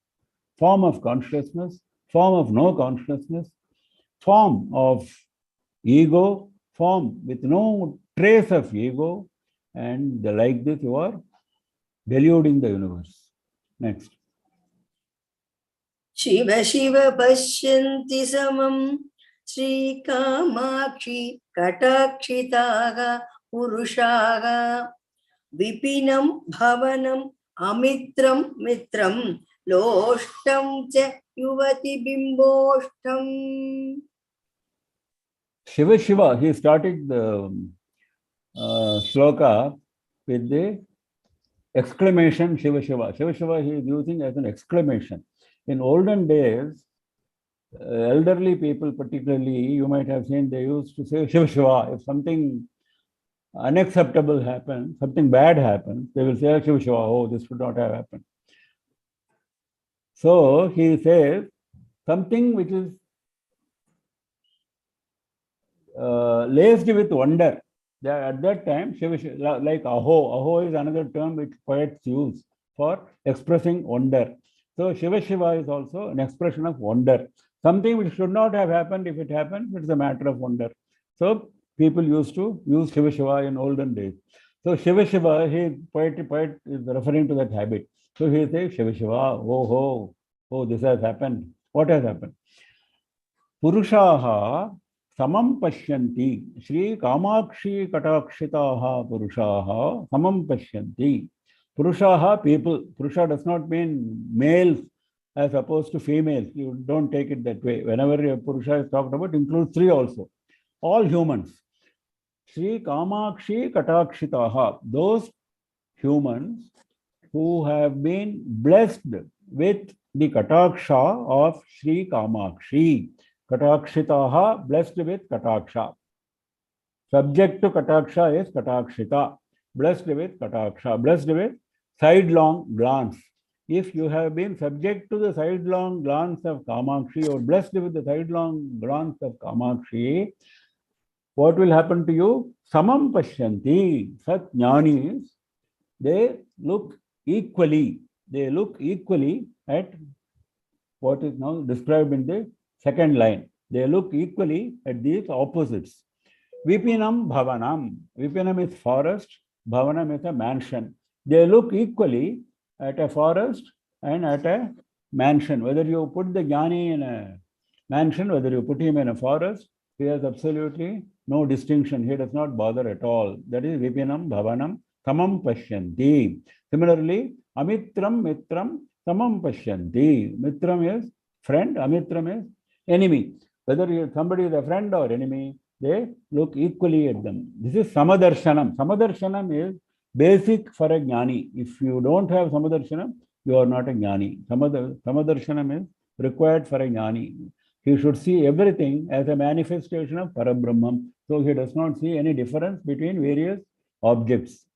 form of consciousness, form of no consciousness, form of ego, form with no trace of ego, and like this you are deluding the universe. Next. Shiva Shiva Pashyanti Samam Sri Kamakshi Katakshitaga Purushaga Vipinam Bhavanam Amitram Mitram Loshtam Cha Yuvati Bimboshtam. Shiva Shiva, he started the sloka with the exclamation Shiva Shiva. Shiva Shiva he is using as an exclamation. In olden days, elderly people particularly, you might have seen, they used to say Shiva Shiva. If something unacceptable happens, something bad happens, they will say Shiva Shiva, oh, this should not have happened. So he says something which is laced with wonder. At that time, Shiva Shiva, like aho. Aho is another term which poets use for expressing wonder. So Shiva Shiva is also an expression of wonder. Something which should not have happened, if it happens, it's a matter of wonder. So people used to use Shiva Shiva in olden days. So Shiva Shiva, poet is referring to that habit. So he says Shiva Shiva, oh, this has happened. What has happened? Purushaha samam pashyanti. Shri Kamakshi katakshitaha purushaha samam pashyanti. Purushaha, people. Purusha does not mean males as opposed to females. You don't take it that way. Whenever a Purusha is talked about, includes three also. All humans. Shri Kamakshi katakshitaha. Those humans who have been blessed with the kataksha of Shri Kamakshi. Katakshitaha, blessed with kataksha. Subject to kataksha is katakshita. Blessed with kataksha. Blessed with sidelong glance. If you have been subject to the sidelong glance of Kamakshi or blessed with the sidelong glance of Kamakshi, what will happen to you? Samam pashyanti. Sat jnanis, they look equally. They look equally at what is now described in the second line. They look equally at these opposites. Vipinam bhavanam. Vipinam is forest. Bhavanam is a mansion. They look equally at a forest and at a mansion. Whether you put the jnani in a mansion, whether you put him in a forest, he has absolutely no distinction. He does not bother at all. That is Vipinam bhavanam samam pashyanti. Similarly, amitram mitram samam pashyanti. Mitram is friend, amitram is enemy. Whether somebody is a friend or enemy, they look equally at them. This is samadarshanam. Samadarshanam is basic for a jnani. If you don't have samadarshanam, you are not a jnani. Samadarshanam is required for a jnani. He should see everything as a manifestation of Parabrahman. So he does not see any difference between various objects.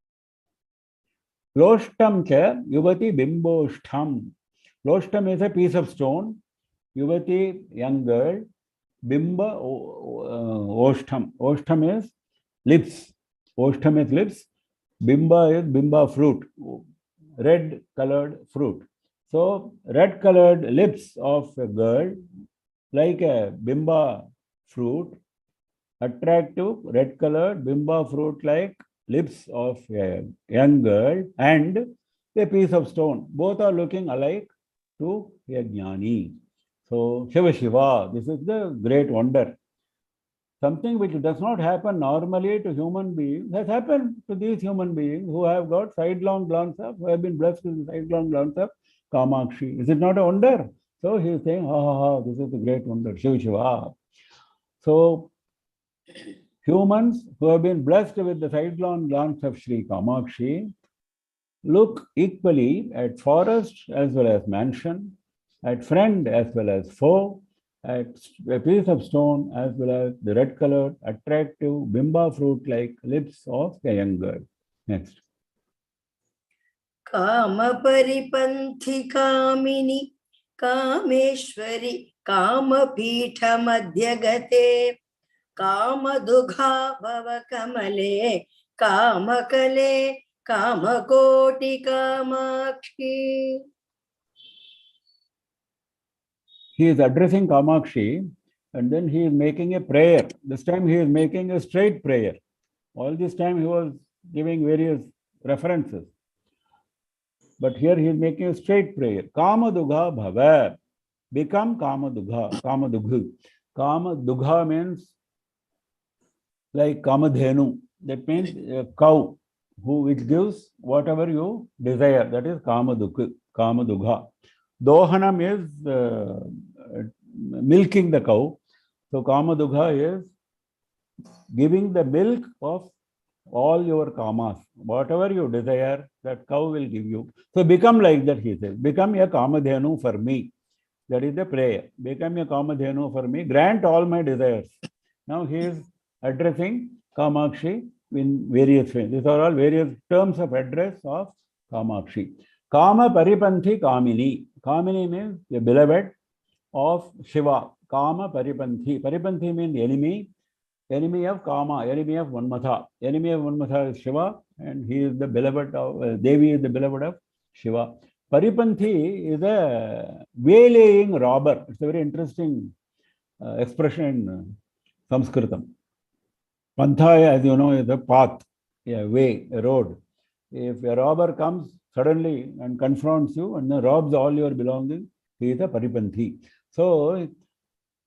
Loshtam cha yuvati bimboshtam. Loshtam is a piece of stone. Yuvati, young girl. Bimba, oshtam. Oshtam is lips. Oshtam is lips. Bimba is bimba fruit. Red colored fruit. So red colored lips of a girl, like a bimba fruit, attractive red colored bimba fruit like lips of a young girl, and a piece of stone. Both are looking alike to a jnani. So Shiva Shiva, this is the great wonder. Something which does not happen normally to human beings has happened to these human beings who have got sidelong glance of, who have been blessed with sidelong glance of Kamakshi. Is it not a wonder? So he is saying, this is the great wonder, Shiva Shiva. So humans who have been blessed with the sidelong glance of Sri Kamakshi look equally at forest as well as mansion, at friend as well as foe, at a piece of stone as well as the red colored, attractive bimba fruit like lips of a young girl. Next. Kama paripanthi kamini kameshwari kama pitha madhyagate kama dugha bhava kamale kamakale kamakoti kamakshi. He is addressing Kamakshi and then he is making a prayer. This time he is making a straight prayer. All this time he was giving various references. But here he is making a straight prayer. Kama dugha bhava. Become Kama dugha. Kama dugha. Kama dugha means like Kamadhenu. That means a cow which gives whatever you desire. That is Kama dugha. Kama dugha. Dohanam is milking the cow. So Kama dugha is giving the milk of all your kamas. Whatever you desire, that cow will give you. So become like that, he says. Become a Kamadhenu for me. That is the prayer. Become a Kamadhenu for me. Grant all my desires. Now he is addressing Kamakshi in various ways. These are all various terms of address of Kamakshi. Kama paripanthi kamini. Kamini means the beloved of Shiva. Kama paripanthi. Paripanthi means enemy. Enemy of Kama, enemy of Manmatha. Enemy of Manmatha is Shiva, and he is the beloved of Devi is the beloved of Shiva. Paripanthi is a waylaying robber. It's a very interesting expression in Sanskritam. Panthaya, as you know, is a path, a way, a road. If a robber comes suddenly and confronts you and robs all your belongings, he is a paripanthi. So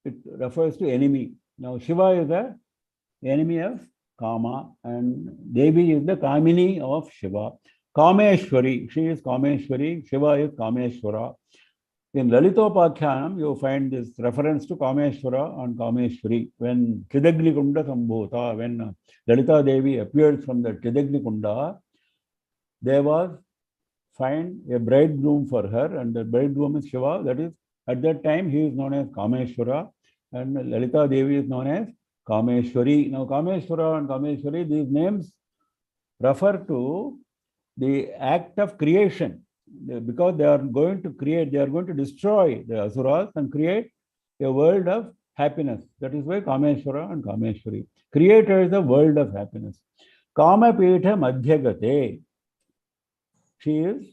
it refers to enemy. Now Shiva is the enemy of Kama and Devi is the Kamini of Shiva. Kameshwari, she is Kameshwari, Shiva is Kameshwara. In Lalitopakhyanam, you find this reference to Kameshwara and Kameshwari. When Chidagni Kunda Sambhota, when Lalita Devi appeared from the Chidagni Kunda, there was find a bridegroom for her, and the bridegroom is Shiva. That is, at that time, he is known as Kameshwara, and Lalita Devi is known as Kameshwari. Now, Kameshwara and Kameshwari, these names refer to the act of creation, because they are going to create, they are going to destroy the Asuras and create a world of happiness. That is why Kameshwara and Kameshwari. Creator is a world of happiness. Kamapitha Madhyagate. She is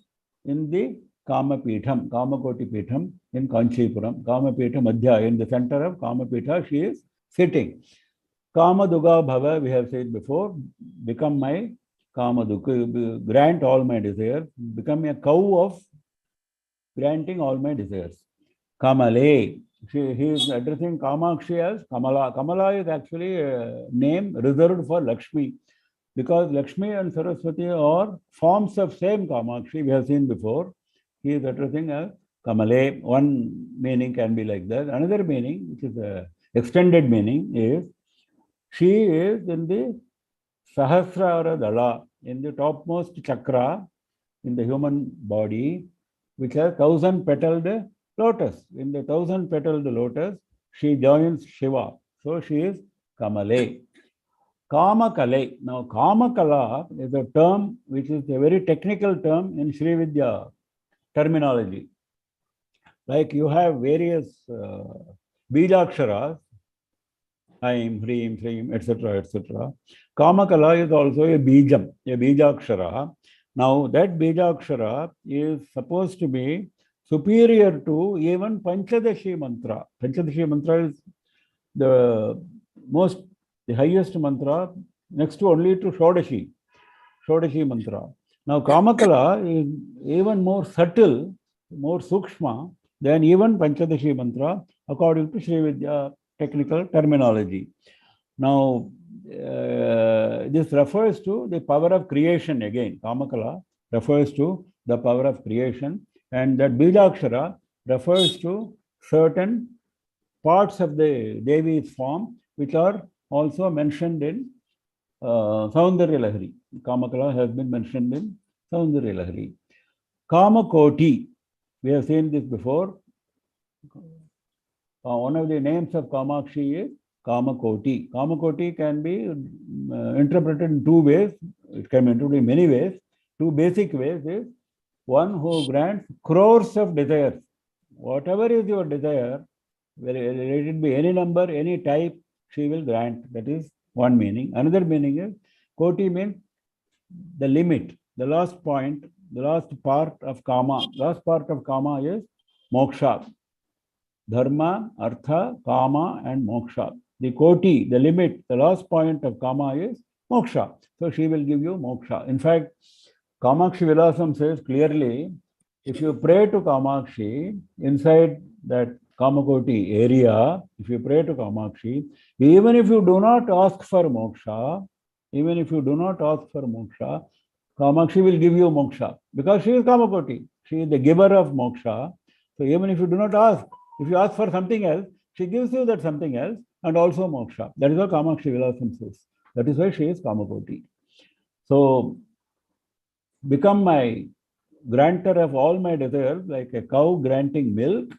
in the Kamapitham, Kamakoti Pitham in Kanchipuram. Kamapitha Madhya, in the center of Kamapitha, she is sitting. Kamaduga Bhava, we have said before, become my Kamaduga, grant all my desires, become a cow of granting all my desires. Kamale, he is addressing Kamakshi as Kamala. Kamala is actually a name reserved for Lakshmi, because Lakshmi and Saraswati are forms of same Kamakshi, we have seen before. He is addressing as Kamale. One meaning can be like that. Another meaning, which is a extended meaning, is she is in the Sahasrara Dala, in the topmost chakra in the human body, which has 1,000-petaled lotus. In the 1,000-petaled lotus, she joins Shiva. So she is Kamale. Kamakale. Now, Kamakala is a term which is a very technical term in Sri Vidya terminology. Like you have various Bijaksharas, Aim, Hreem, Shreem, etc., etc. Kamakala is also a Bijam, a Bijakshara. Now, that Bijakshara is supposed to be superior to even Panchadashi mantra. Panchadashi mantra is the highest mantra, next to only to Shodashi mantra. Now, Kamakala is even more subtle, more sukshma than even Panchadashi mantra, according to Sri Vidya technical terminology. Now, this refers to the power of creation again. Kamakala refers to the power of creation, and that Bijakshara refers to certain parts of the Devi's form, which are also mentioned in Saundarya Lahari. Kamakala has been mentioned in Saundarya Lahari. Kamakoti, we have seen this before. One of the names of Kamakshi is Kamakoti. Kamakoti can be interpreted in two ways. It can be interpreted in many ways. Two basic ways is one who grants crores of desires. Whatever is your desire, let it be any number, any type, she will grant. That is one meaning. Another meaning is Koti means the limit, the last point, the last part of Kama. Last part of Kama is Moksha. Dharma, Artha, Kama, and Moksha. The Koti, the limit, the last point of Kama is Moksha. So she will give you Moksha. In fact, Kamakshi Vilasam says clearly, if you pray to Kamakshi inside that Kamakoti area, if you pray to Kamakshi, even if you do not ask for Moksha, Kamakshi will give you Moksha, because she is Kamakoti. She is the giver of Moksha. So even if you do not ask, if you ask for something else, she gives you that something else and also Moksha. That is what Kamakshi Vilasam says. That is why she is Kamakoti. So, become my grantor of all my desires, like a cow granting milk,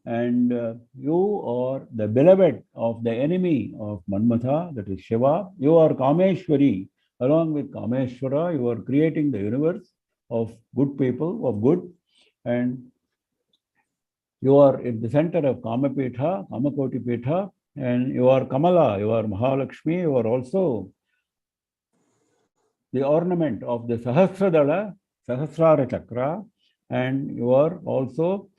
and you are the beloved of the enemy of Manmatha, that is Shiva. You are Kameshwari. Along with Kameshwara, you are creating the universe of good people, of good, and you are in the center of Kamapitha, Kamakoti Pitha, and you are Kamala, you are Mahalakshmi, you are also the ornament of the Sahasradala, Sahasrara Chakra, and you are also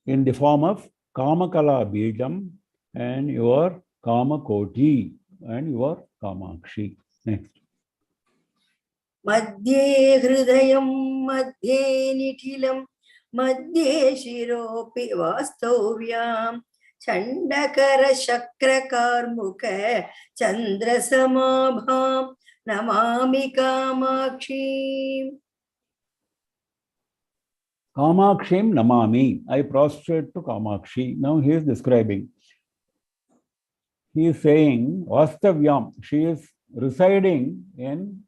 in the form of Kamakala Bijam, and you are Kamakoti, and you are Kamakshi. Next. Madhye hridayam madhye nitilam madhye shiropi vastavyam Chandakara Shakra Karmuka Chandra Samabham Namami Kamakshi. Kamakshim Namami. I prostrate to Kamakshi. Now he is describing. He is saying, Vastavyam, she is residing in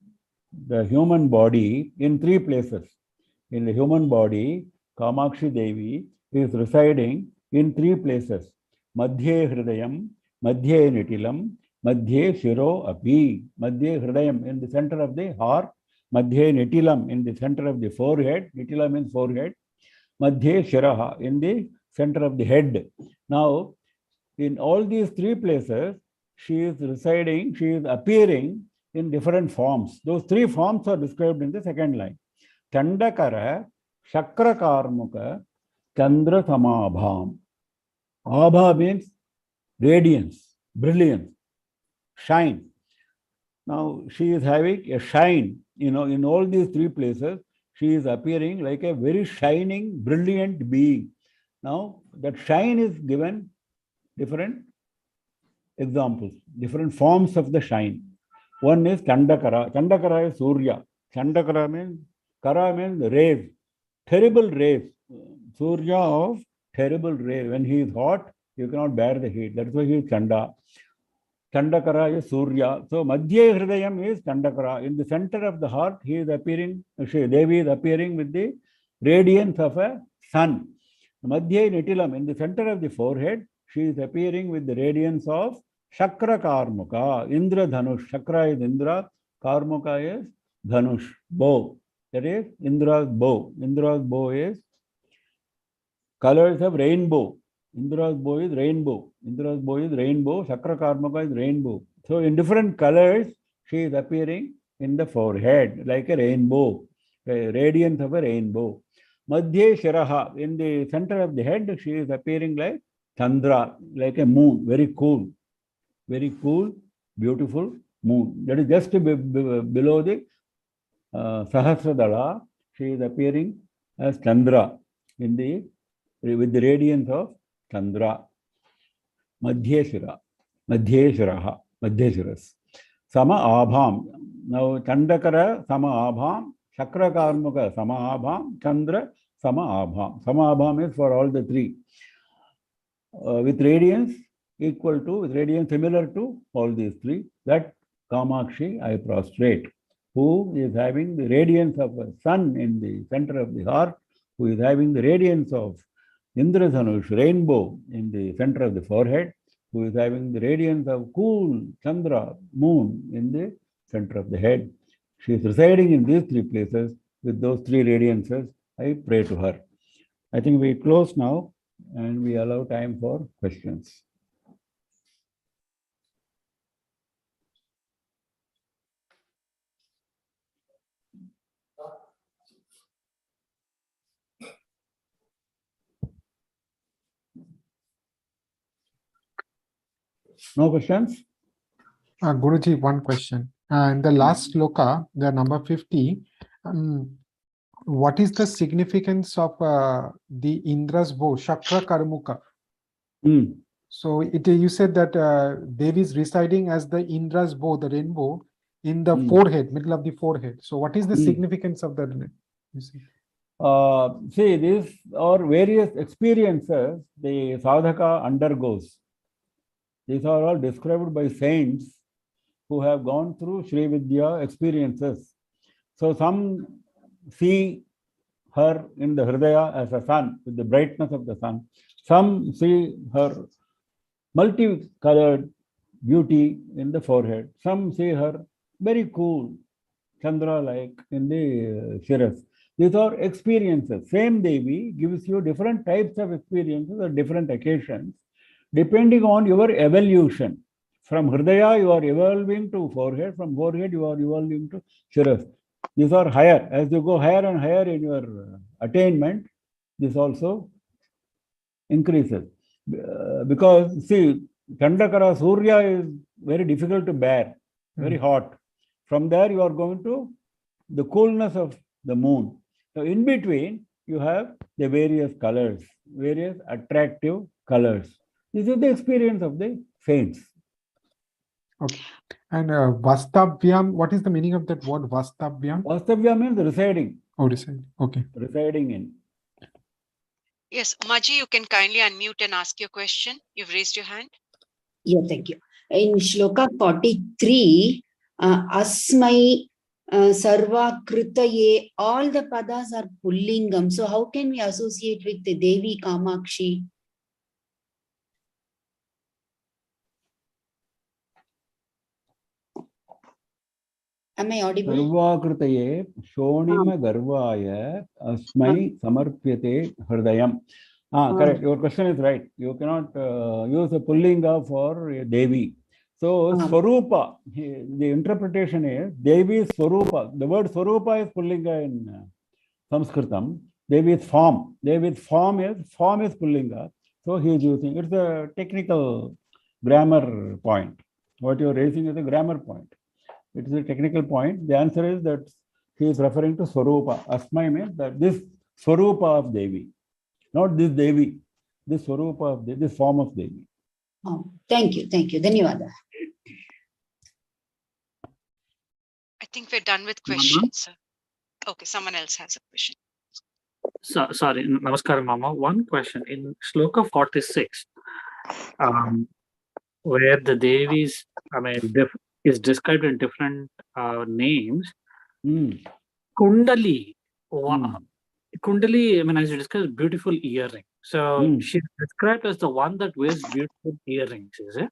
the human body in three places. In the human body, Kamakshi Devi is residing in three places. Madhye Hridayam, Madhye Nitilam, Madhye Shiro Api. Madhye Hridayam, in the center of the heart. Madhye Nitilam, in the center of the forehead. Nitilam means forehead. Madhye Shiraha, in the center of the head. Now, in all these three places, she is residing, she is appearing in different forms. Those three forms are described in the second line. Chandakara, Shakra Karmuka, Chandra Samabham. Abha means radiance, brilliance, shine. Now, she is having a shine, in all these three places, she is appearing like a very shining, brilliant being. Now, that shine is given different examples, different forms of the shine. One is Chandakara. Chandakara is Surya. Chandakara means, Kara means rays, terrible rays. Surya of terrible rays. When he is hot, you cannot bear the heat. That's why he is Chanda. Chandakara is Surya. So Madhya Hridayam is Chandakara. In the center of the heart, he is appearing, Devi is appearing with the radiance of a sun. Madhya Nitilam, in the center of the forehead, she is appearing with the radiance of Shakra Karmuka, Indra Dhanush. Shakra is Indra, Karmuka is Dhanush, bow. That is Indra's bow. Indra's bow is colors of rainbow. Indra's bow is rainbow. Indra's bow is rainbow. Shakra Karmuka is rainbow. So in different colors, she is appearing in the forehead like a rainbow, a radiance of a rainbow. Madhye Shiraha, in the center of the head, she is appearing like Chandra, like a moon, very cool, beautiful moon. That is just below the Sahasradala. She is appearing as Chandra with the radiance of Chandra. Madhye Shiraha, Madhye Shiras. Sama Abham. Now Chandakara Sama Abham, Shakra Karmuka Sama Abham, Chandra Sama Abham. Sama Abham is for all the three. With radiance similar to all these three. That Kamakshi I prostrate, who is having the radiance of a sun in the center of the heart, who is having the radiance of Indradhanush, rainbow, in the center of the forehead, who is having the radiance of cool Chandra, moon, in the center of the head. She is residing in these three places with those three radiances. I pray to her. I think we close now and we allow time for questions. No questions? Guruji, one question. In the last sloka, the number 50, what is the significance of the Indra's bow, Shakra Karmuka? So you said that Devi is residing as the Indra's bow, the rainbow, in the forehead, middle of the forehead. So what is the significance of that? You see? See, these are various experiences the sadhaka undergoes. These are all described by saints who have gone through Sri Vidya experiences. So some see her in the Hridaya as a sun, with the brightness of the sun. Some see her multicolored beauty in the forehead. Some see her very cool, Chandra-like in the Shiras. These are experiences. Same Devi gives you different types of experiences at different occasions, depending on your evolution. From Hridaya, you are evolving to forehead. From forehead, you are evolving to Shiras. These are higher. As you go higher and higher in your attainment, this also increases. Because see, Chandakara Surya is very difficult to bear, very hot. From there, you are going to the coolness of the moon. So in between, you have the various colors, various attractive colors. This is the experience of the saints. Okay. And Vastavyam, what is the meaning of that word Vastavyam? Vastavya means residing. Oh, residing. Okay. Residing in. Yes, Maji, you can kindly unmute and ask your question. You've raised your hand. Yeah, thank you. In Shloka 43, Asmai, Sarva Kritaye, all the padas are pullingam. So how can we associate with the Devi Kamakshi? Am I audible? Sarvakritaye Shonima Garvaya Asmai Samarpyate Hridayam. Correct. Your question is right. You cannot use a pullinga for a Devi. So Swarupa, the interpretation is Devi is Swarupa. The word Swarupa is pullinga in Sanskritam. Devi is form. Devi is form is pullinga. So he is using, it's a technical grammar point. What you are raising is a grammar point. It is a technical point. The answer is that he is referring to Swarupa. Asmai means that this Swarupa of Devi, not this Devi, this Swarupa of Devi, this form of Devi. Oh, thank you. Dhanyawada. I think we're done with questions. Okay, someone else has a question. Sorry, Namaskar, Mama. One question. In Sloka 46, where the Devis, is described in different names, Kundali, Kundali, as you discussed, beautiful earring. So she's described as the one that wears beautiful earrings, is it?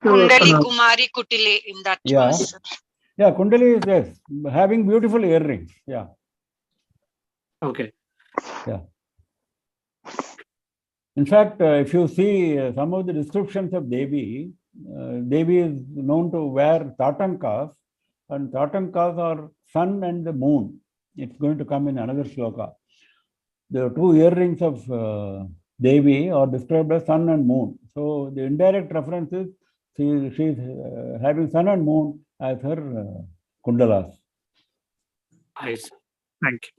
Kundali Kumari Kutile in that verse. Yeah, Kundali is yes, having beautiful earrings. Yeah. Okay. Yeah. In fact, if you see some of the descriptions of Devi, Devi is known to wear tatankas, and tatankas are sun and the moon. It's going to come in another shloka. The two earrings of Devi are described as sun and moon. So the indirect reference is she is having sun and moon as her kundalas. I see. Thank you.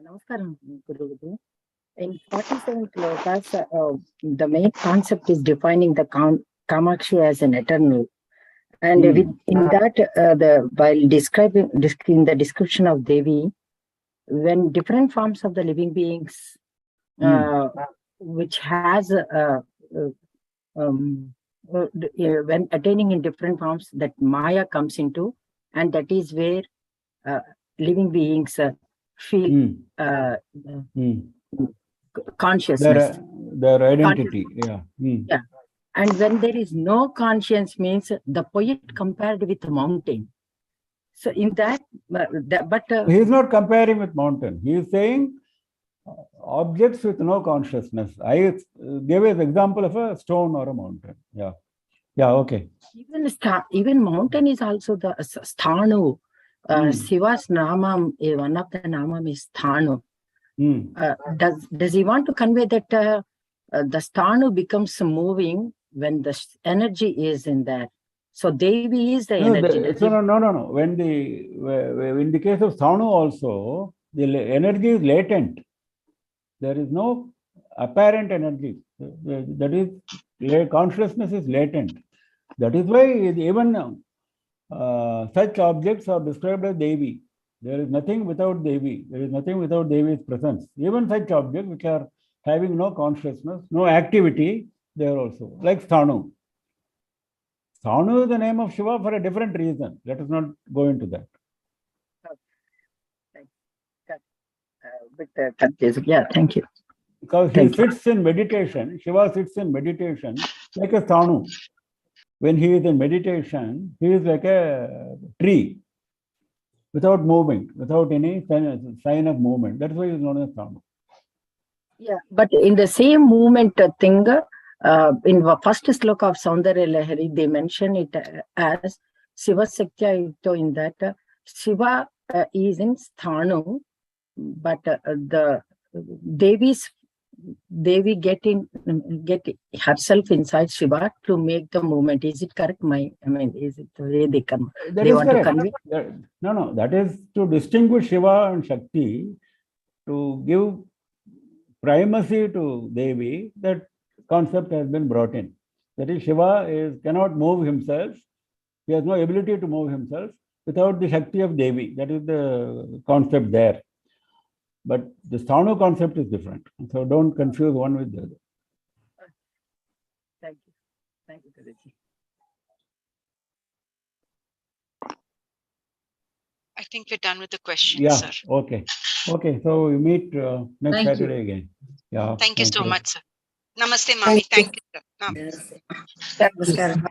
Namaskaram, Guru. In 47 Slokas, the main concept is defining the Kamakshi as an eternal. And in that, while describing in the description of Devi, when different forms of the living beings, which has when attaining in different forms, that Maya comes into, and that is where living beings feel consciousness. Their identity. Yeah. Yeah. And when there is no conscience, means the poet compared with the mountain. So in that, he is not comparing with mountain. He is saying objects with no consciousness. I gave an example of a stone or a mountain. Yeah. Yeah. Okay. Even mountain is also the sthanu. Shiva's namam, one of the namam is sthanu. Does he want to convey that the sthanu becomes moving when the energy is in there? So Devi is the energy. No. When in the case of sthanu also, the energy is latent. There is no apparent energy. That is, consciousness is latent. That is why even such objects are described as Devi. There is nothing without Devi. There is nothing without Devi's presence. Even such objects which are having no consciousness, no activity, they are also like Sthanu. Sthanu is the name of Shiva for a different reason. Let us not go into that. Yeah, thank you. Because he sits in meditation, Shiva sits in meditation like a Sthanu. When he is in meditation, he is like a tree without movement, without any sign of movement. That's why he is known as Sthanu. Yeah, but in the same movement thing, in the first sloka of Saundarya Lahari, they mention it as Shiva Saktya Yukto, in that Shiva is in Sthanu, but the Devi get herself inside Shiva to make the movement. Is it correct? Is it the way they come? That They is want to correct. convey? No, that is to distinguish Shiva and Shakti, to give primacy to Devi. That concept has been brought in. That is, Shiva cannot move himself. He has no ability to move himself without the Shakti of Devi. That is the concept there. But the Sthanu concept is different. So don't confuse one with the other. Thank you. Thank you, Guruji. I think we're done with the questions, Yeah, sir. okay. Okay, so we meet next Thank you. Saturday again. Yeah. Thank you so much, sir. Namaste, Thank Mami. you. Thank you, sir. Namaskaram.